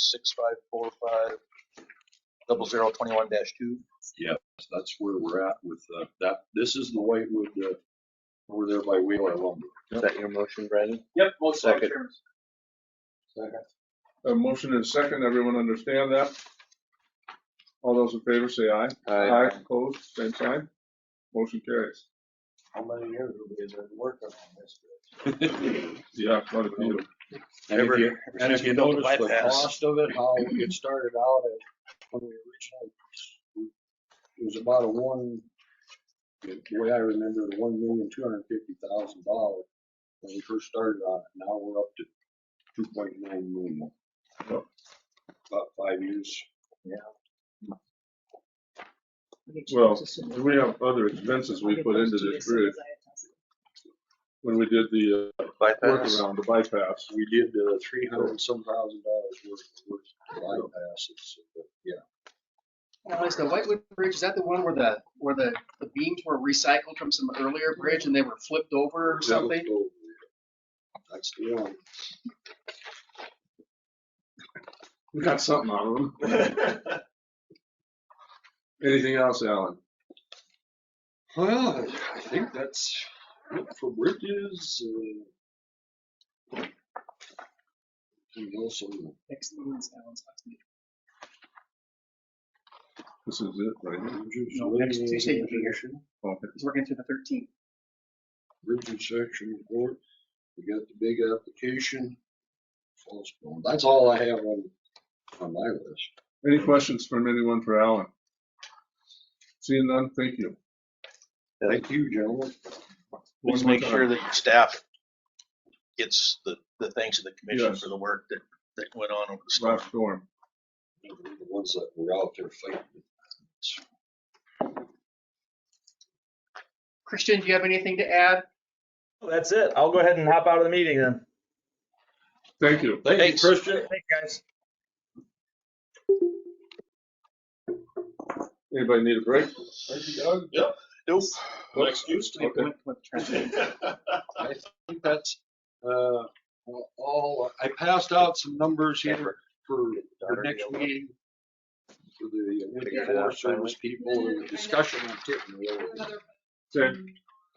6545-0021-2. Yes, that's where we're at with that. This is the Whitewood over there by Wheeler Lumber. Is that your motion, Brandon? Yep, both Second. terms. Second. A motion and a second. Everyone understand that? All those in favor say aye. Aye. Opposed, same sign. Motion carries. How many years have we been working on this? Yeah, quite a few. And if you notice the bypass. cost of it, how it started out at, when we originally, it was about the way I remember, the $1,250,000 when we first started on it. Now we're up to 2.9 million. Yep. About 5 years. Yeah. Well, we have other expenses we put into this bridge. When we did the Bypass. workaround, the bypass. We did $300 and some thousand worth of bypasses. But yeah. Now, is the Whitewood Bridge, is that the one where the beams were recycled from some earlier bridge and they were flipped over or something? That's the one. We got something out of them. Anything else, Alan? Well, I think that's it for bridges. Next meeting's Alan's last meeting. This is it, right? No, next Tuesday you'll be here. Okay. He's working through the 13th. Bridge inspection report. We got the big application. That's all I have on my list. Any questions from anyone for Alan? Seeing none, thank you. Thank you, gentlemen. Please make sure that your staff gets the thanks of the commission for the work that went on over the storm. Last storm. The ones that were out there fighting. Christian, do you have anything to add? That's it. I'll go ahead and hop out of the meeting then. Thank you. Thanks. Christian. Thanks, guys. Anybody need a break? Thank you, Doug. Yep. Nope. No excuse. Okay. I think that's all. I passed out some numbers here for next meeting for the Forest Service people and the discussion on Tiffin Road. Okay.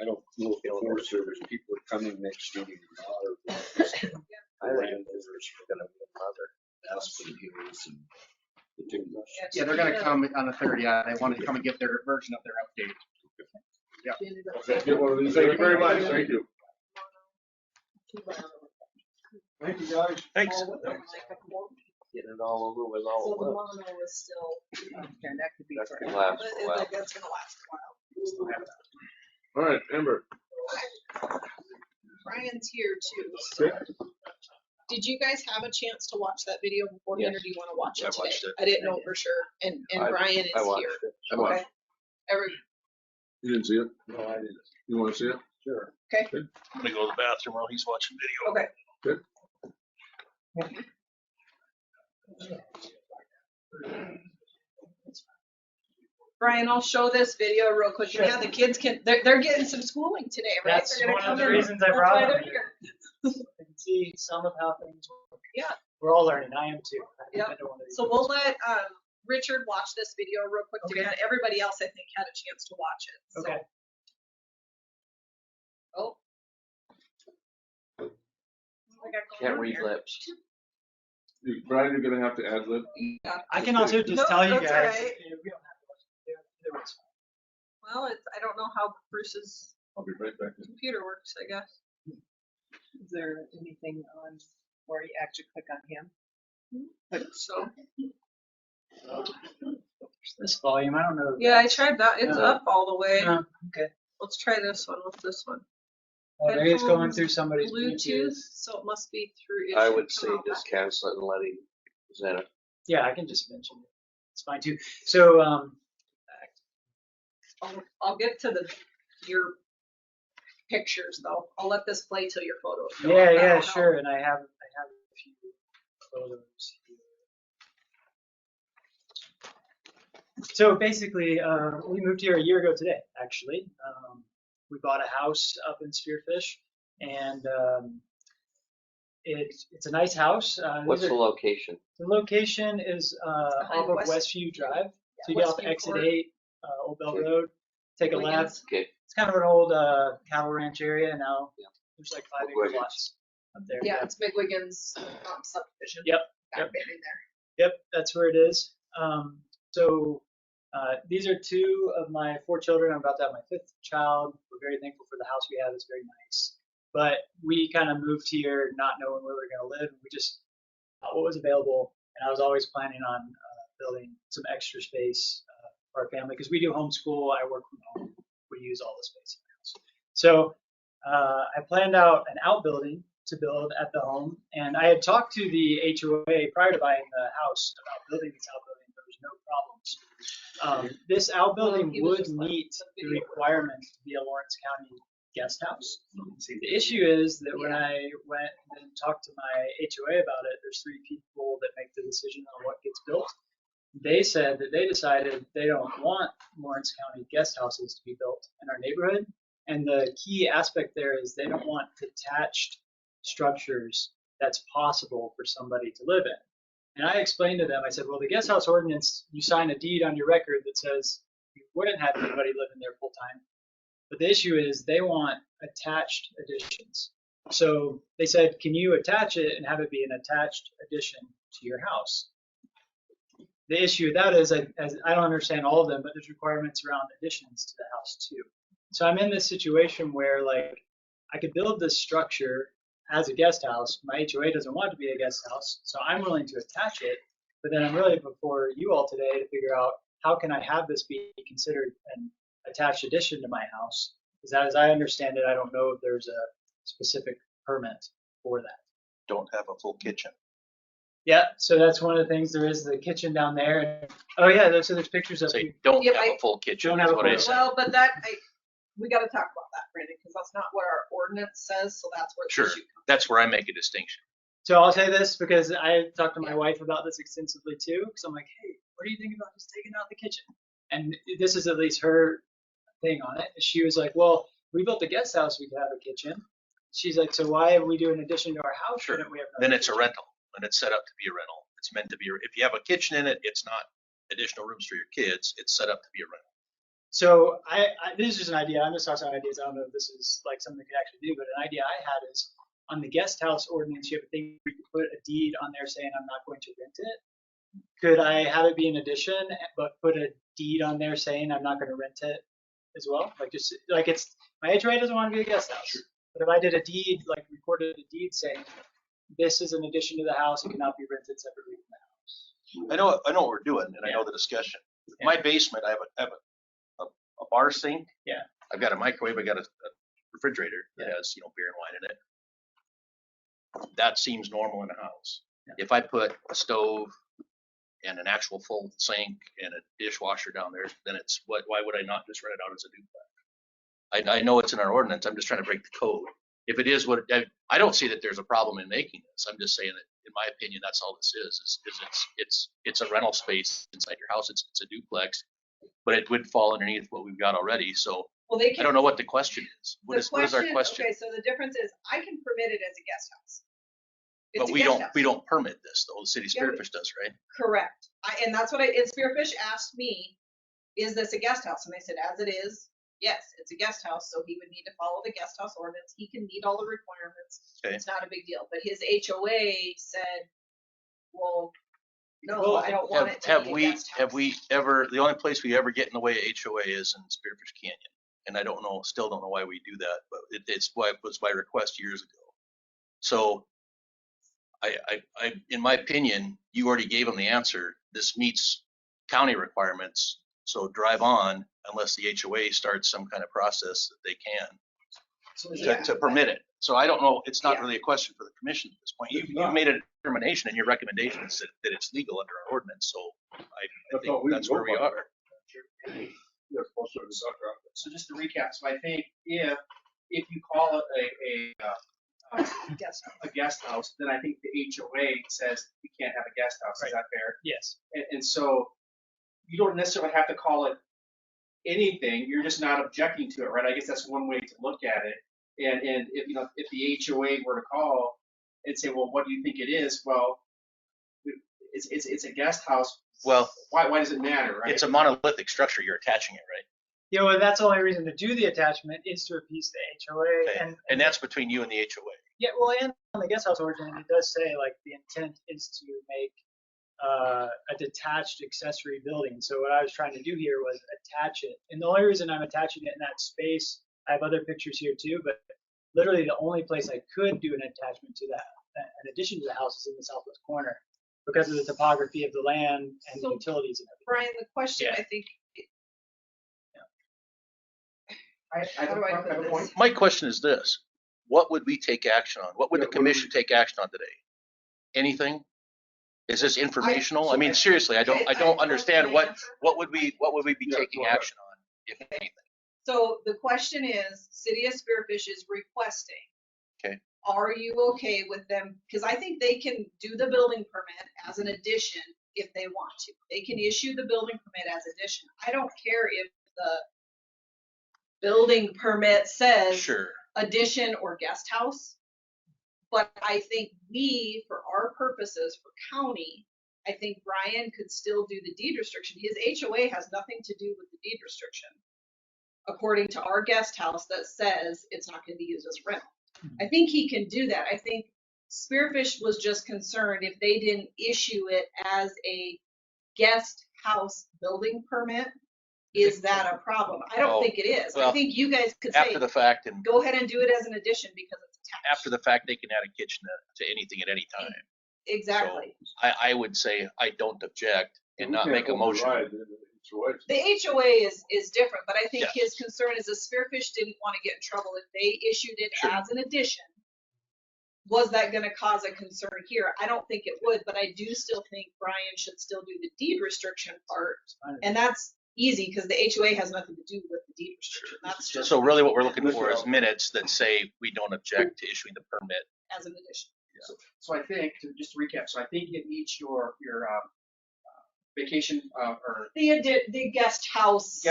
I don't know if the Forest Service people are coming next meeting or not. I think there's gonna be another. Aspen Hills and the timber. Yeah, they're gonna come on the 3rd. Yeah, they want to come and give their version of their update. Yeah. Okay, get one of these. Thank you very much. Thank you. Thank you, guys. Thanks. Getting it all over with all So at the once. mono is still, And that could be That forever. could last but a it's while. like, that's gonna last a while. All right, Amber. Brian's here too. So. Okay. Did you guys have a chance to watch that video beforehand, Yes. or do you want to watch it I today? watched it. I didn't know for sure. And I- Brian I is watched here. it. I watched. Okay. Every, You didn't see it? No, I didn't. You want to see it? Sure. okay. I'm gonna go to the bathroom while he's watching video. Okay. Brian, I'll show this video real quick. Sure. Yeah, the kids they're getting some schooling today, right? That's They're gonna one of come the in. reasons I That's brought why them they're here. here. I can see some of how things work. Yeah. We're all learning. I am too. Yeah. I don't want to So we'll let Richard watch this video real quick Okay. together. Everybody else, I think, had a chance to watch it. So. Okay. Oh. What we got going Can't on read here? lips. Brian, you're gonna have to ad lib. Yeah. I can also just No, tell you that's guys. all right. We don't have to watch the video. Either way's fine. Well, I don't know how Bruce's I'll be right back. computer works, I guess. Is there anything on where you actually click on him? So. This volume, I don't know. Yeah, I tried that. It's up all the way. Okay. Let's try this one. What's this one? Well, maybe it's going Headphones, through somebody's Bluetooth, so it must be through. it I should would come say out just back. cancel it and let him present it. Yeah, I can just mention it. It's fine too. So, I'll get to your pictures though. I'll let this play till your photos go yeah, up. yeah, That'll sure. help. And I have a few photos here. So basically, we moved here a year ago today, actually. We bought a house up in Spearfish, and it's a nice house. What's the location? The location is off of Westview Drive. So you get off Westview Exit Court. 8, Old Bell Road, take a Wiggins. left. Okay. It's kind of an old cattle ranch area now. Yeah. There's like 5 acre Wiggins. lots up there. Yeah, it's Big Wiggins subdivision. Yep. Got it in there. Yep, that's where it is. So these are 2 of my 4 children. I'm about to have my 5th child. We're very thankful for the house we have. It's very nice. But we kind of moved here not knowing where we were going to live. We just thought what was available. And I was always planning on building some extra space for our family because we do homeschool. I work from home. We use all the space in the house. So I planned out an outbuilding to build at the home. And I had talked to the HOA prior to buying the house about building this outbuilding. There was no problems. This outbuilding Well, he was would just like, meet "Some the video." requirements to be a Lawrence County guest house. The issue is that when I went and talked to my HOA about it, there's 3 people that make the decision on what gets built. They said that they decided they don't want Lawrence County guest houses to be built in our neighborhood. And the key aspect there is they don't want detached structures that's possible for somebody to live in. And I explained to them, I said, well, the guest house ordinance, you sign a deed on your record that says you wouldn't have anybody living there full time. But the issue is they want attached additions. So they said, can you attach it and have it be an attached addition to your house? The issue with that is I don't understand all of them, but there's requirements around additions to the house too. So I'm in this situation where like I could build this structure as a guest house. My HOA doesn't want it to be a guest house, so I'm willing to attach it. But then I'm really before you all today to figure out how can I have this be considered an attached addition to my house? Because as I understand it, I don't know if there's a specific permit for that. Don't have a full kitchen. Yeah, so that's one of the things. There is the kitchen down there. Oh yeah, so there's pictures of Say, don't Yeah, have a full kitchen, don't is have a what I full- said. Well, but we got to talk about that, Brandon, because that's not what our ordinance says. So that's where the Sure, issue comes. that's where I make a distinction. So I'll say this because I talked to my wife about this extensively too. Because I'm like, hey, what do you think about just taking out the kitchen? And this is at least her thing on it. She was like, well, we built a guest house, we could have a kitchen. She's like, so why have we do an addition to our house? Sure. Shouldn't we have Then another it's a kitchen? rental, and it's set up to be a rental. It's meant to be, if you have a kitchen in it, it's not additional rooms for your kids. It's set up to be a rental. So this is just an idea. I'm just tossing out ideas. I don't know if this is like something we could actually do, but an idea I had is on the guest house ordinance, you have a thing where you can put a deed on there saying I'm not going to rent it. Could I have it be an addition, but put a deed on there saying I'm not going to rent it as well? Like just like it's my HOA doesn't want to be a guest house, but if I did a deed, like recorded a deed saying this is an addition to the house, it cannot be rented separately from the house. I know what we're doing, and I know the discussion. Yeah. My basement, I have a bar sink. Yeah. I've got a microwave. I got a refrigerator that has beer and wine in it. That seems normal in a house. Yeah. If I put a stove and an actual full sink and a dishwasher down there, then it's why would I not just rent it out as a duplex? I know it's in our ordinance. I'm just trying to break the code. If it is what I don't see that there's a problem in making this. I'm just saying that in my opinion, that's all this is it's a rental space inside your house. It's a duplex, but it would fall underneath what we've got already. So Well, they I can. don't know what the question is. What is our question? Okay, so the difference is I can permit it as a guest house. It's But a we guest don't house. we don't permit this though. The city Yeah, Spearfish does, right? Correct. And that's what and Spearfish asked me, is this a guest house? And I said, as it is, yes, it's a guest house. So he would need to follow the guest house ordinance. He can meet all the requirements. Okay. It's not a big deal. But his HOA said, well, no, Well, I don't want it to be a guest house. Have we ever, the only place we ever get in the way of HOA is in Spearfish Canyon. And I still don't know why we do that, but it's why it was by request years ago. So in my opinion, you already gave them the answer. This meets county requirements. So drive on unless the HOA starts some kind of process that they can to permit it. So I don't know. It's not really a question for the commission at this point. You've made a determination in your recommendations that it's legal under our ordinance. So I think that's where we are. So just to recap, so I think if you call it a guest house, then I think the HOA says you can't have a guest house. Is that fair? Yes. And so you don't necessarily have to call it anything. You're just not objecting to it, right? I guess that's one way to look at it. And if the HOA were to call and say, well, what do you think it is? Well, it's a guest house. Well, why does it matter, right? It's a monolithic structure. You're attaching it, right? Yeah, well, that's the only reason to do the attachment is to appease the HOA. Okay. And that's between you and the HOA. Yeah, well, and on the guest house ordinance, it does say like the intent is to make a detached accessory building. So what I was trying to do here was attach it. And the only reason I'm attaching it in that space, I have other pictures here too, but literally the only place I could do an attachment to that, in addition to the house, is in the southwest corner because of the topography of the land and the utilities and everything. Brian, the question I think. I have a point. My question is this: what would we take action on? What would the commission take action on today? Anything? Is this informational? I mean, seriously, I don't understand what would we be taking action on, if anything? So the question is, City of Spearfish is requesting. Okay. Are you okay with them? Because I think they can do the building permit as an addition if they want to. They can issue the building permit as addition. I don't care if the building permit says addition or guest house. But I think we, for our purposes, for county, I think Brian could still do the deed restriction. His HOA has nothing to do with the deed restriction, according to our guest house that says it's not going to be used as rental. I think he can do that. I think Spearfish was just concerned if they didn't issue it as a guest house building permit. Is that a problem? I don't think it is. Well, I think you guys could say, after the fact, and go ahead and do it as an addition because it's attached. after the fact, they can add a kitchen to anything at any time. Exactly. So I would say I don't object and not make a motion. The HOA is different, but I think his concern is the Spearfish didn't want to get in trouble if they issued it as an addition. Was that going to cause a concern here? I don't think it would, but I do still think Brian should still do the deed restriction part, and that's easy because the HOA has nothing to do with the deed restriction. That's just So really what we're looking for is minutes that say we don't object to issuing the permit. as an addition. So I think, just to recap, so I think it meets your vacation or The guest house.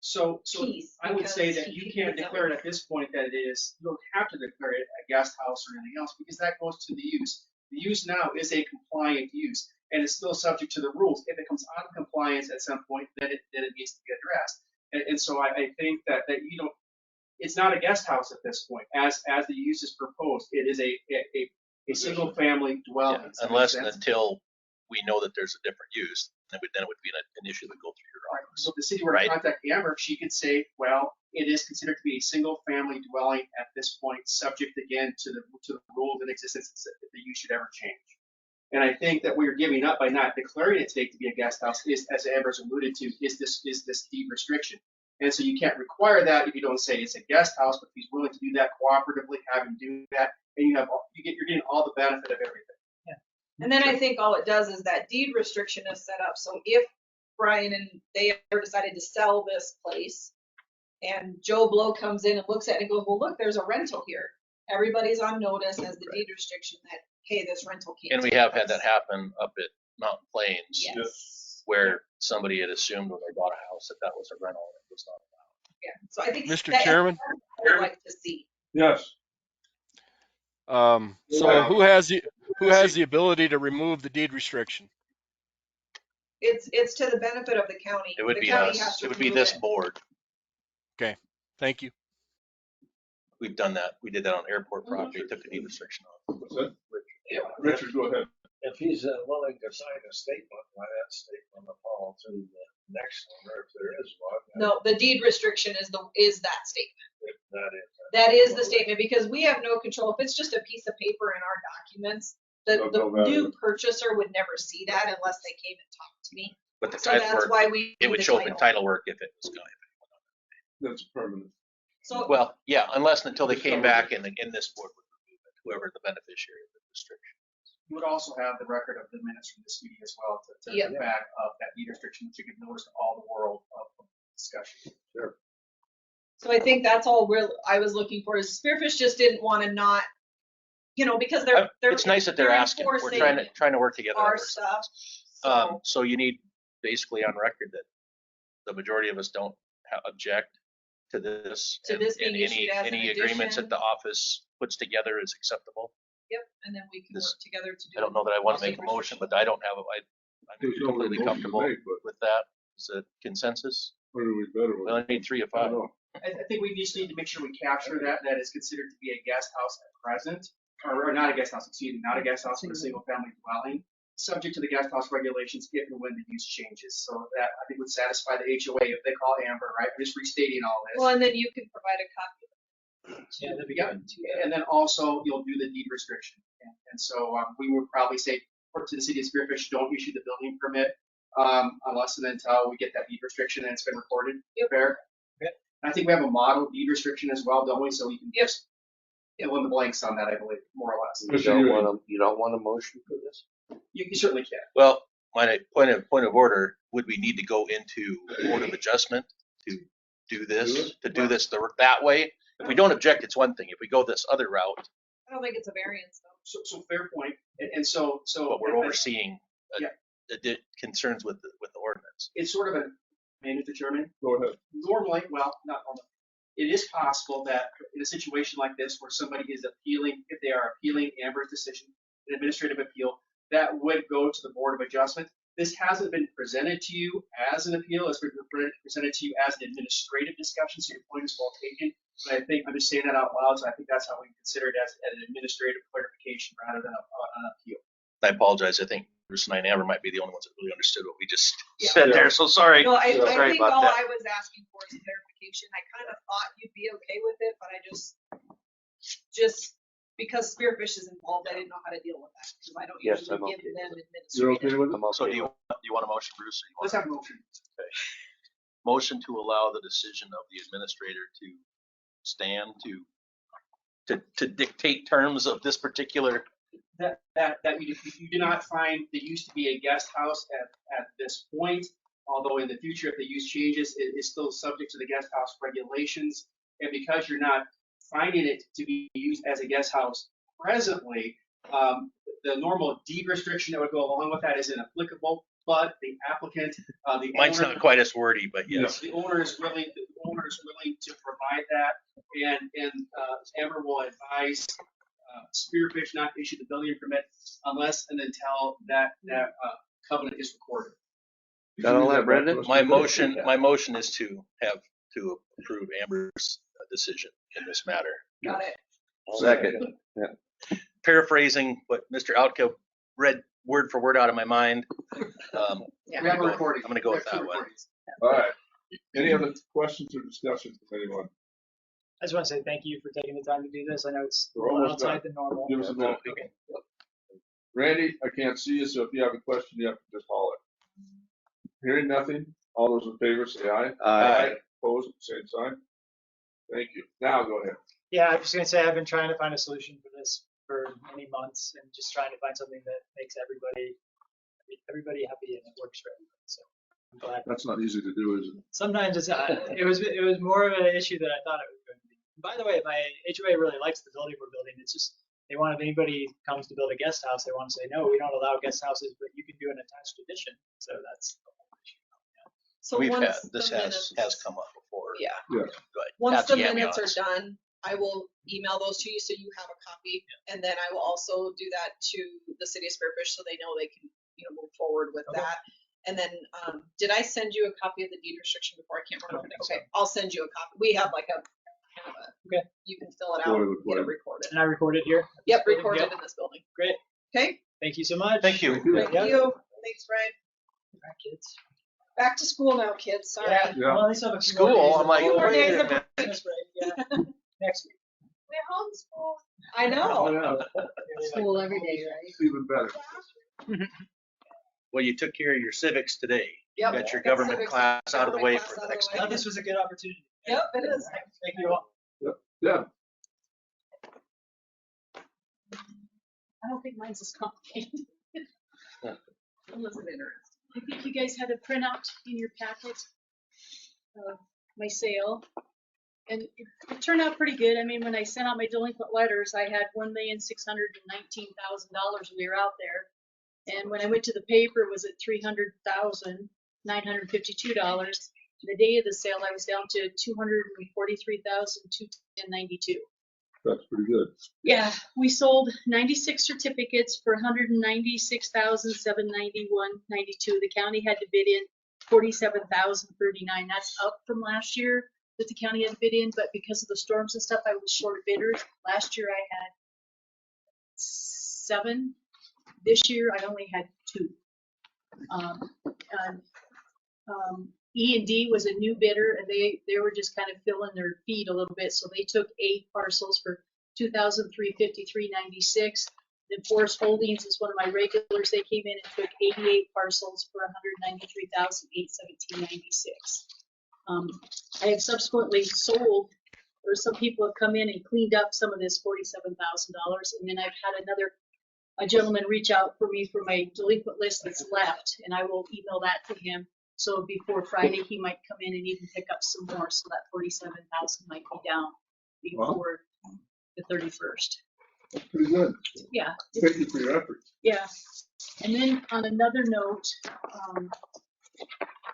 So Piece, I would say because that you he can't needs that declare it at this point that it is, you don't have to declare it a guest house or anything else because that goes to the use. The use now is a compliant use and it's still subject to the rules. If it comes out of compliance at some point, then it needs to be addressed. And so I think that you don't, it's not a guest house at this point as the use is proposed. It is a single family dwelling. Yeah, unless and until we know that there's a different use, then it would be an issue that go through your office. So if the city were to contact Amber, she could say, well, it is considered to be a single family dwelling at this point, subject again to the rules in existence if the use should ever change. And I think that we're giving up by not declaring it today to be a guest house is, as Amber's alluded to, is this deed restriction. And so you can't require that if you don't say it's a guest house, but if he's willing to do that cooperatively, have him do that, and you're getting all the benefit of everything. And then I think all it does is that deed restriction is set up. So if Brian and they ever decided to sell this place and Joe Blow comes in and looks at it and goes, well, look, there's a rental here. Everybody's on notice as the deed restriction that, hey, this rental can't. And we have had that happen up at Mountain Plains. Yes. Where somebody had assumed when they bought a house that was a rental and it was not allowed. Yeah. So I think Mr. Chairman? I'd like to see. Yes. So who has the ability to remove the deed restriction? It's to the benefit of the county. It would be us. It would be this board. Okay, thank you. We've done that. We did that on airport property, took the deed restriction off. What's that? Richard, go ahead. If he's willing to sign a statement, why that statement will follow to the next one, or if there is one. No, the deed restriction is that statement. That is the statement because we have no control. If it's just a piece of paper in our documents, the new purchaser would never see that unless they came and talked to me. But the So title that's work, why we it would show up in title work if it was going. That's permanent. So well, yeah, unless until they came back and this board would remove it, whoever the beneficiary of the restriction. You would also have the record of the minutes from this meeting as well to back up that deed restriction, which you can notice to all the world of discussion. Sure. So I think that's all I was looking for is Spearfish just didn't want to not, because they're it's nice that they're asking. We're trying to work together. Our stuff. So you need basically on record that the majority of us don't object to this. To this being issued as any an agreements addition. that the office puts together is acceptable. Yep, and then we can work together to do. I don't know that I want to make a motion, but I don't have I'm completely comfortable with that. Is it consensus? What are we better with? We only need 3 of 5. I think we just need to make sure we capture that is considered to be a guest house at present, or not a guest house, excuse me, not a guest house, but a single family dwelling, subject to the guest house regulations if and when the use changes. So that I think would satisfy the HOA if they call Amber, right? I'm just restating all this. Well, and then you can provide a copy. Yeah, that'd be good. And then also you'll do the deed restriction. And so we would probably say to the city of Spearfish, don't issue the building permit unless and until we get that deed restriction and it's been recorded. Fair. Okay. And I think we have a model deed restriction as well, don't we? So we can just fill in the blanks on that, I believe, more or less. You don't want a motion for this? You certainly can. Well, my point of order, would we need to go into Board of Adjustment to do this, that way? If we don't object, it's one thing. If we go this other route. I don't think it's a variance though. So fair point. And so. But we're overseeing the concerns with the ordinance. It's sort of Mr. Chairman. Go ahead. Normally, well, not normally. It is possible that in a situation like this where somebody is appealing, if they are appealing Amber's decision, an administrative appeal, that would go to the Board of Adjustment. This hasn't been presented to you as an appeal, it's been presented to you as an administrative discussion, so your point is well taken. But I think I'm just saying that out loud, so I think that's how we consider it as an administrative clarification rather than an appeal. I apologize. I think Bruce and Amber might be the only ones that really understood what we just said there. So sorry. No, I sorry think about all that. I was asking for is clarification. I kind of thought you'd be okay with it, but I just because Spearfish is involved, I didn't know how to deal with that, because I don't Yes, usually I'm give okay them You're administrative. okay with it? I'm okay. So do you want a motion, Bruce? Or you Let's want have a motion. motion to allow the decision of the administrator to stand to dictate terms of this particular? That you do not find the use to be a guest house at this point, although in the future, if the use changes, it is still subject to the guest house regulations. And because you're not finding it to be used as a guest house presently, the normal deed restriction that would go along with that is inapplicable, but the applicant, the Mine's owner, not quite as wordy, but yes. the owner is willing to provide that, and Amber will advise Spearfish not to issue the building permit unless and until that covenant is recorded. Got all that, Brendan? My motion is to approve Amber's decision in this matter. Got it. Second. Paraphrasing what Mr. Outkill read word for word out of my mind. Yeah. We have a recording. I'm going to go with We have that two one. recordings. All right. Any other questions or discussions from anyone? I just want to say thank you for taking the time to do this. I know it's We're almost outside done. the normal. Give us a minute. Okay. Randy, I can't see you, so if you have a question, you have to just holler. Hearing nothing, all those in favor say aye. Aye. Opposed, same sign. Thank you. Now go ahead. Yeah, I'm just gonna say I've been trying to find a solution for this for many months, and just trying to find something that makes everybody happy and it works for everybody. So I'm glad. That's not easy to do, is it? Sometimes it's it was more of an issue than I thought it was going to be. By the way, my HOA really likes the building we're building. It's just they want, if anybody comes to build a guest house, they want to say no, we don't allow guest houses, but you can do an attached addition. So that's the whole issue. Yeah. So We've once had, this the has minutes- come up before. Yeah. But Once that's the the minutes are ambiance. done, I will email those to you so you have a copy, and then I will also do that to the city of Spearfish so they know they can, move forward with that. And then, did I send you a copy of the deed restriction before? I can't remember. Okay, I'll send you a copy. We have like a kind of a. Okay. You can fill it out, get it recorded. And I recorded here. Yep, recorded in this building. Great. Okay. Thank you so much. Thank you. Thank you. Thanks, Brian. All right, kids. Back to school now, kids. Sorry. Yeah. Yeah. Well, at least I have a few School, more days I'm like, Few more wait days a of minute. Christmas break. Yeah. Next week. We're homeschooled. I Oh, know. yeah. School every day, right? It's even better. Well, you took care of your civics today. Yep. You got your Got government civics, class out of the way government for class the next out of the I way. thought this was a good opportunity. Yep, it is. Thank you all. Yeah. I don't think mine's as complicated. It wasn't interesting. I think you guys had a printout in your packet of my sale. And it turned out pretty good. I mean, when I sent out my delinquent letters, I had $1,619,000 we were out there. And when I went to the paper, it was at $300,952. The day of the sale, I was down to $243,292. That's pretty good. Yeah, we sold 96 certificates for $196,791.92. The county had to bid in $47,039. That's up from last year that the county had to bid in, but because of the storms and stuff, I was short of bidders. Last year I had 7. This year I only had 2. E&D was a new bidder, and they were just kind of filling their feet a little bit, so they took 8 parcels for $2,353.96. Then Forest Holdings is one of my regulars. They came in and took 88 parcels for $193,817.96. I have subsequently sold, or some people have come in and cleaned up some of this $47,000, and then I've had a gentleman reach out for me for my delinquent list that's left, and I will email that to him. So before Friday, he might come in and even pick up some more, so that 47,000 might be down before the 31st. That's pretty good. Yeah. Thank you for your efforts. Yeah. And then on another note,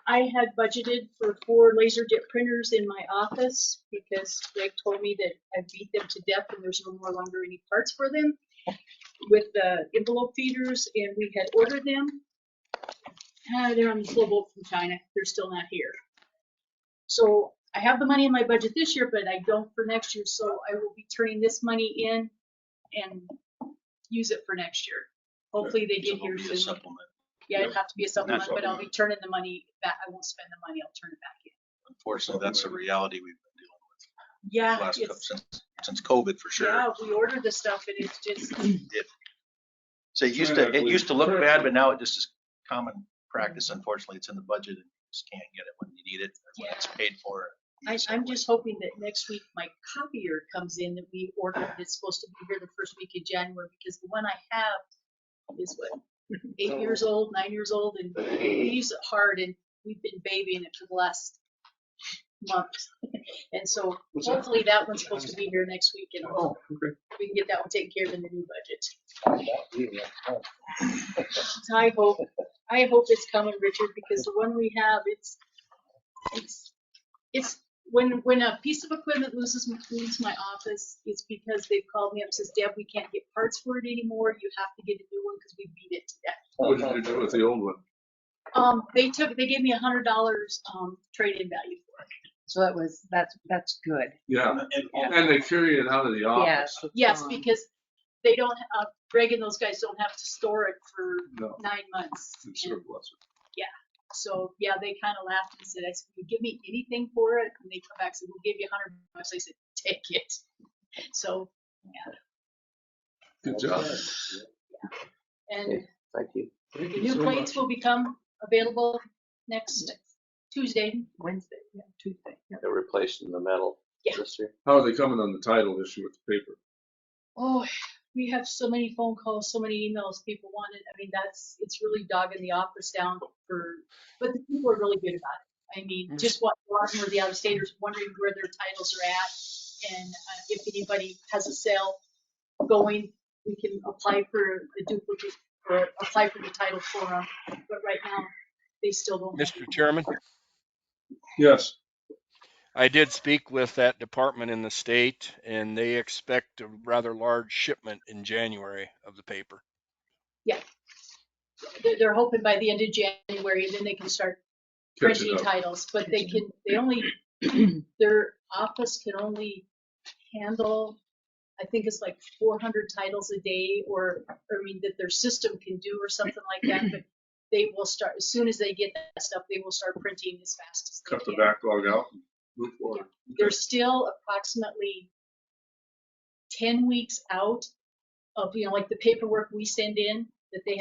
I had budgeted for 4 laser dip printers in my office because Greg told me that I beat them to death and there's no longer any parts for them with the envelope feeders, and we had ordered them. They're on the slow boat from China. They're still not here. So I have the money in my budget this year, but I don't for next year. So I will be turning this money in and use it for next year. Hopefully they get here soon. Supplement. Yeah, it'd have to be a supplement, but I'll be supplement. turning the money back. I won't spend the money. I'll turn it back in. Unfortunately, that's a reality we've been dealing with Yeah, the last couple it's, since since COVID for sure. Yeah, we ordered the stuff and it's just, So it used to look bad, but now it just is common practice. Unfortunately, it's in the budget and you just can't get it when you need it. When it's paid for. I'm just hoping that next week my copier comes in that we ordered that's supposed to be here the first week of January, because the one I have is what, 8 years old, 9 years old, and we use it hard, and we've been babying it for the last month. And so hopefully that one's supposed to be here next week, and we can get that one taken care of in the new budget. So I hope it's coming, Richard, because the one we have, it's when a piece of equipment leaves my office, it's because they've called me up and says, Deb, we can't get parts for it anymore. You have to get a new one because we beat it to death. What did you do with the old one? They gave me $100 trade-in value for it. So that's good. Yeah, and they carry it out of the office. Yes, because they don't. Greg and those guys don't have to store it for 9 months. Yeah. So yeah, they kind of laughed and said, "I said, will you give me anything for it?" And they come back and said, "We'll give you $100." I said, "Take it." So yeah. Good job. Yeah. And Okay, thank you. the new plates will become available next Tuesday. Wednesday, yeah, Tuesday. Yeah. They're replacing the metal this year. How are they coming on the title issue with the paper? Oh, we have so many phone calls, so many emails. People want it. I mean, it's really dogging the office down but the people are really good about it. I mean, just what a lot of them are the out-of-staters wondering where their titles are at, and if anybody has a sale going, we can apply for a duplicate or apply for the title for them. But right now, they still don't. Mr. Chairman? Yes. I did speak with that department in the state, and they expect a rather large shipment in January of the paper. Yeah. They're hoping by the end of January, and then they can start printing titles. But their office can only handle, I think it's like 400 titles a day, that their system can do or something like that. But they will start, as soon as they get that stuff, they will start printing as fast as they can. Cut the backlog out and move forward. Yeah. They're still approximately 10 weeks out of, like the paperwork we send in, that they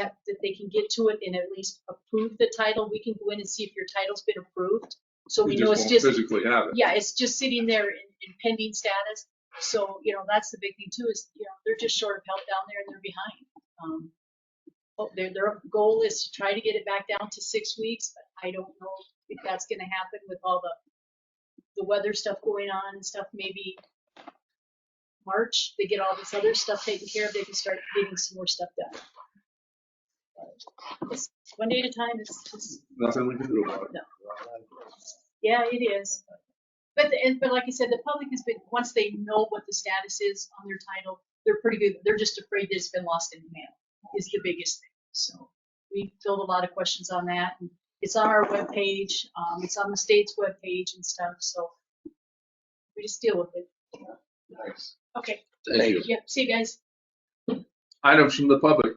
can get to it and at least approve the title. We can go in and see if your title's been approved. So we know it's just physically have it. Yeah, it's just sitting there in pending status. So, that's the big thing too, is, they're just short of help down there and they're behind. Their goal is to try to get it back down to 6 weeks, but I don't know if that's going to happen with all the weather stuff going on and stuff. Maybe March, they get all this other stuff taken care of, they can start getting some more stuff done. It's one day at a time. It's just nothing we can do about it. No. Yeah, it is. But like I said, the public has been, once they know what the status is on their title, they're pretty good. They're just afraid that it's been lost in the mail is the biggest thing. So we filled a lot of questions on that. And it's on our webpage. It's on the state's webpage and stuff. So we just deal with it. Thanks. Okay. Thank you. Yep. See you guys. Items from the public.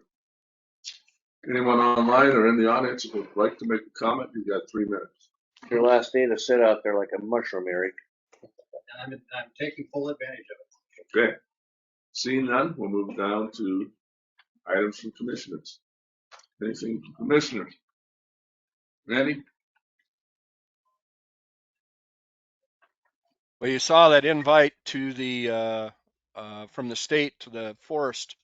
Anyone online or in the audience who would like to make a comment? You've got 3 minutes. Your last day to sit out there like a mushroom, Eric. I'm taking full advantage of it. Okay. Seeing none, we'll move down to items from commissioners. Anything from commissioners? Randy? Well, you saw that invite to the from the state to the forest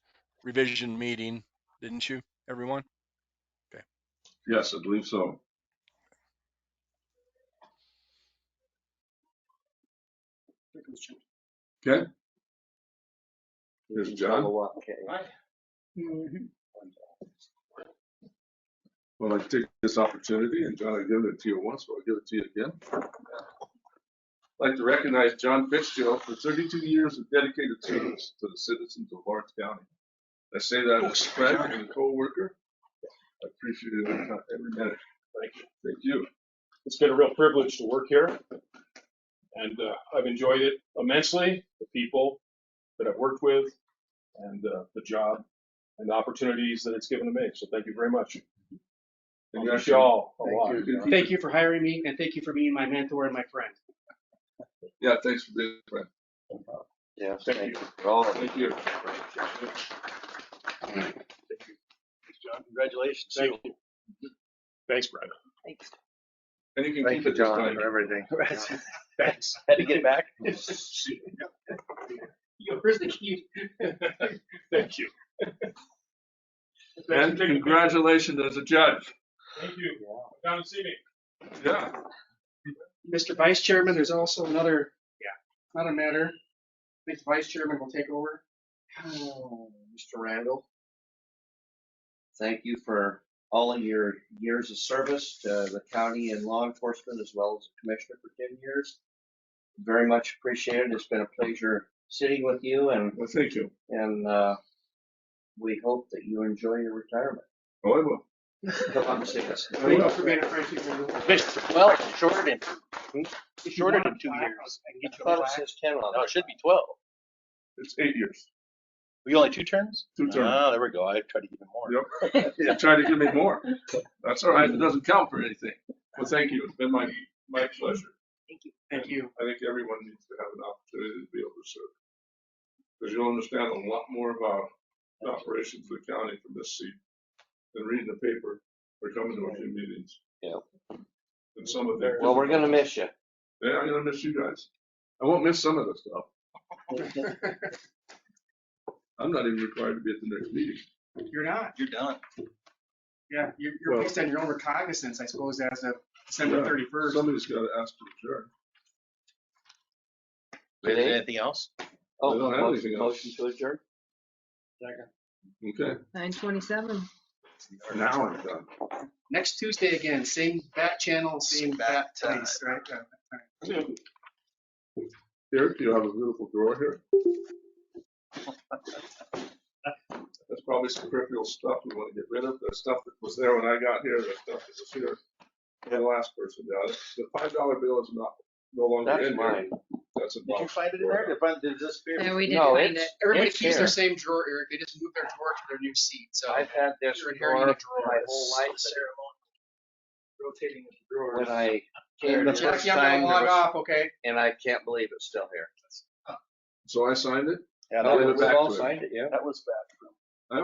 revision meeting, didn't you, everyone? Okay. Yes, I believe so. Okay. Here's John. Well, I'd take this opportunity, and John, I've given it to you once, but I'll give it to you again. I'd like to recognize John Fitzgerald for 32 years of dedicated service to the citizens of Lawrence County. I say that as a friend and a co-worker. I appreciate it every minute. Thank you. Thank you. It's been a real privilege to work here, and I've enjoyed it immensely. The people that I've worked with, and the job, and the opportunities that it's given to me. So thank you very much. I wish you all a lot. Thank you for hiring me, and thank you for being my mentor and my friend. Yeah, thanks for being a friend. Yes, Thank thank you. you for all of it. Thank you. Thanks, John. Congratulations. Thank you. Thanks, Brenda. Thanks. And you can Thank keep you, it this John, time. for everything. Thanks. Had to get back. Where's the key? Thank you. And congratulations as a judge. Thank you. Come down and see me. Yeah. Mr. Vice Chairman, there's also another matter. I think the Vice Chairman will take over. Mr. Randall, thank you for all of your years of service to the county and law enforcement, as well as the commissioner for 10 years. Very much appreciated. It's been a pleasure sitting with you, and Well, thank you. we hope that you enjoy your retirement. Oh, I will. Come on, see us. Thank you for being a friendship. Well, shorted him. He shorted him 2 years. I thought it says 10 on No, it. it should be 12. It's 8 years. We only 2 terms? 2 terms. Ah, there we go. I tried to give him more. Yep. Yeah, try to give me more. That's all right. It doesn't count for anything. Well, thank you. It's been my pleasure. Thank you. I think everyone needs to have an opportunity to be able to serve. Because you'll understand a lot more about the operations of the county from this seat than reading the paper or coming to a few meetings. Yeah. And some of them. Well, we're going to miss you. Yeah, I'm going to miss you guys. I won't miss some of the stuff. I'm not even required to be at the next meeting. You're not. You're done. Yeah, you're Well- based on your own recognizance, I suppose, as of December Yeah, 31st. Somebody's got to ask to adjourn. Is there anything else? Oh, I don't have anything else. motion to adjourn? Okay. 9:27. Now I'm done. Next Tuesday again, same bat channel, same bat place, right? Eric, you have a beautiful drawer here. That's probably some peripheral stuff we want to get rid of. The stuff that was there when I got here, the stuff that was here when the last person got it. The $5 bill is no longer That's in mine. here. That's a Did you box. find it in there? Did it disappear? Yeah, we did No, find it's, it. Everybody it's keeps here. their same drawer, Eric. They just move their drawer to their new seat. So I've had this you're drawer inheriting a drawer. my whole life. Rotating the drawer. When I came the first Jackie, I'm gonna time, log off, okay? and I can't believe it's still here. So I signed it? Yeah, Oh, Give it we've back all to him. signed it, yeah. that was bad.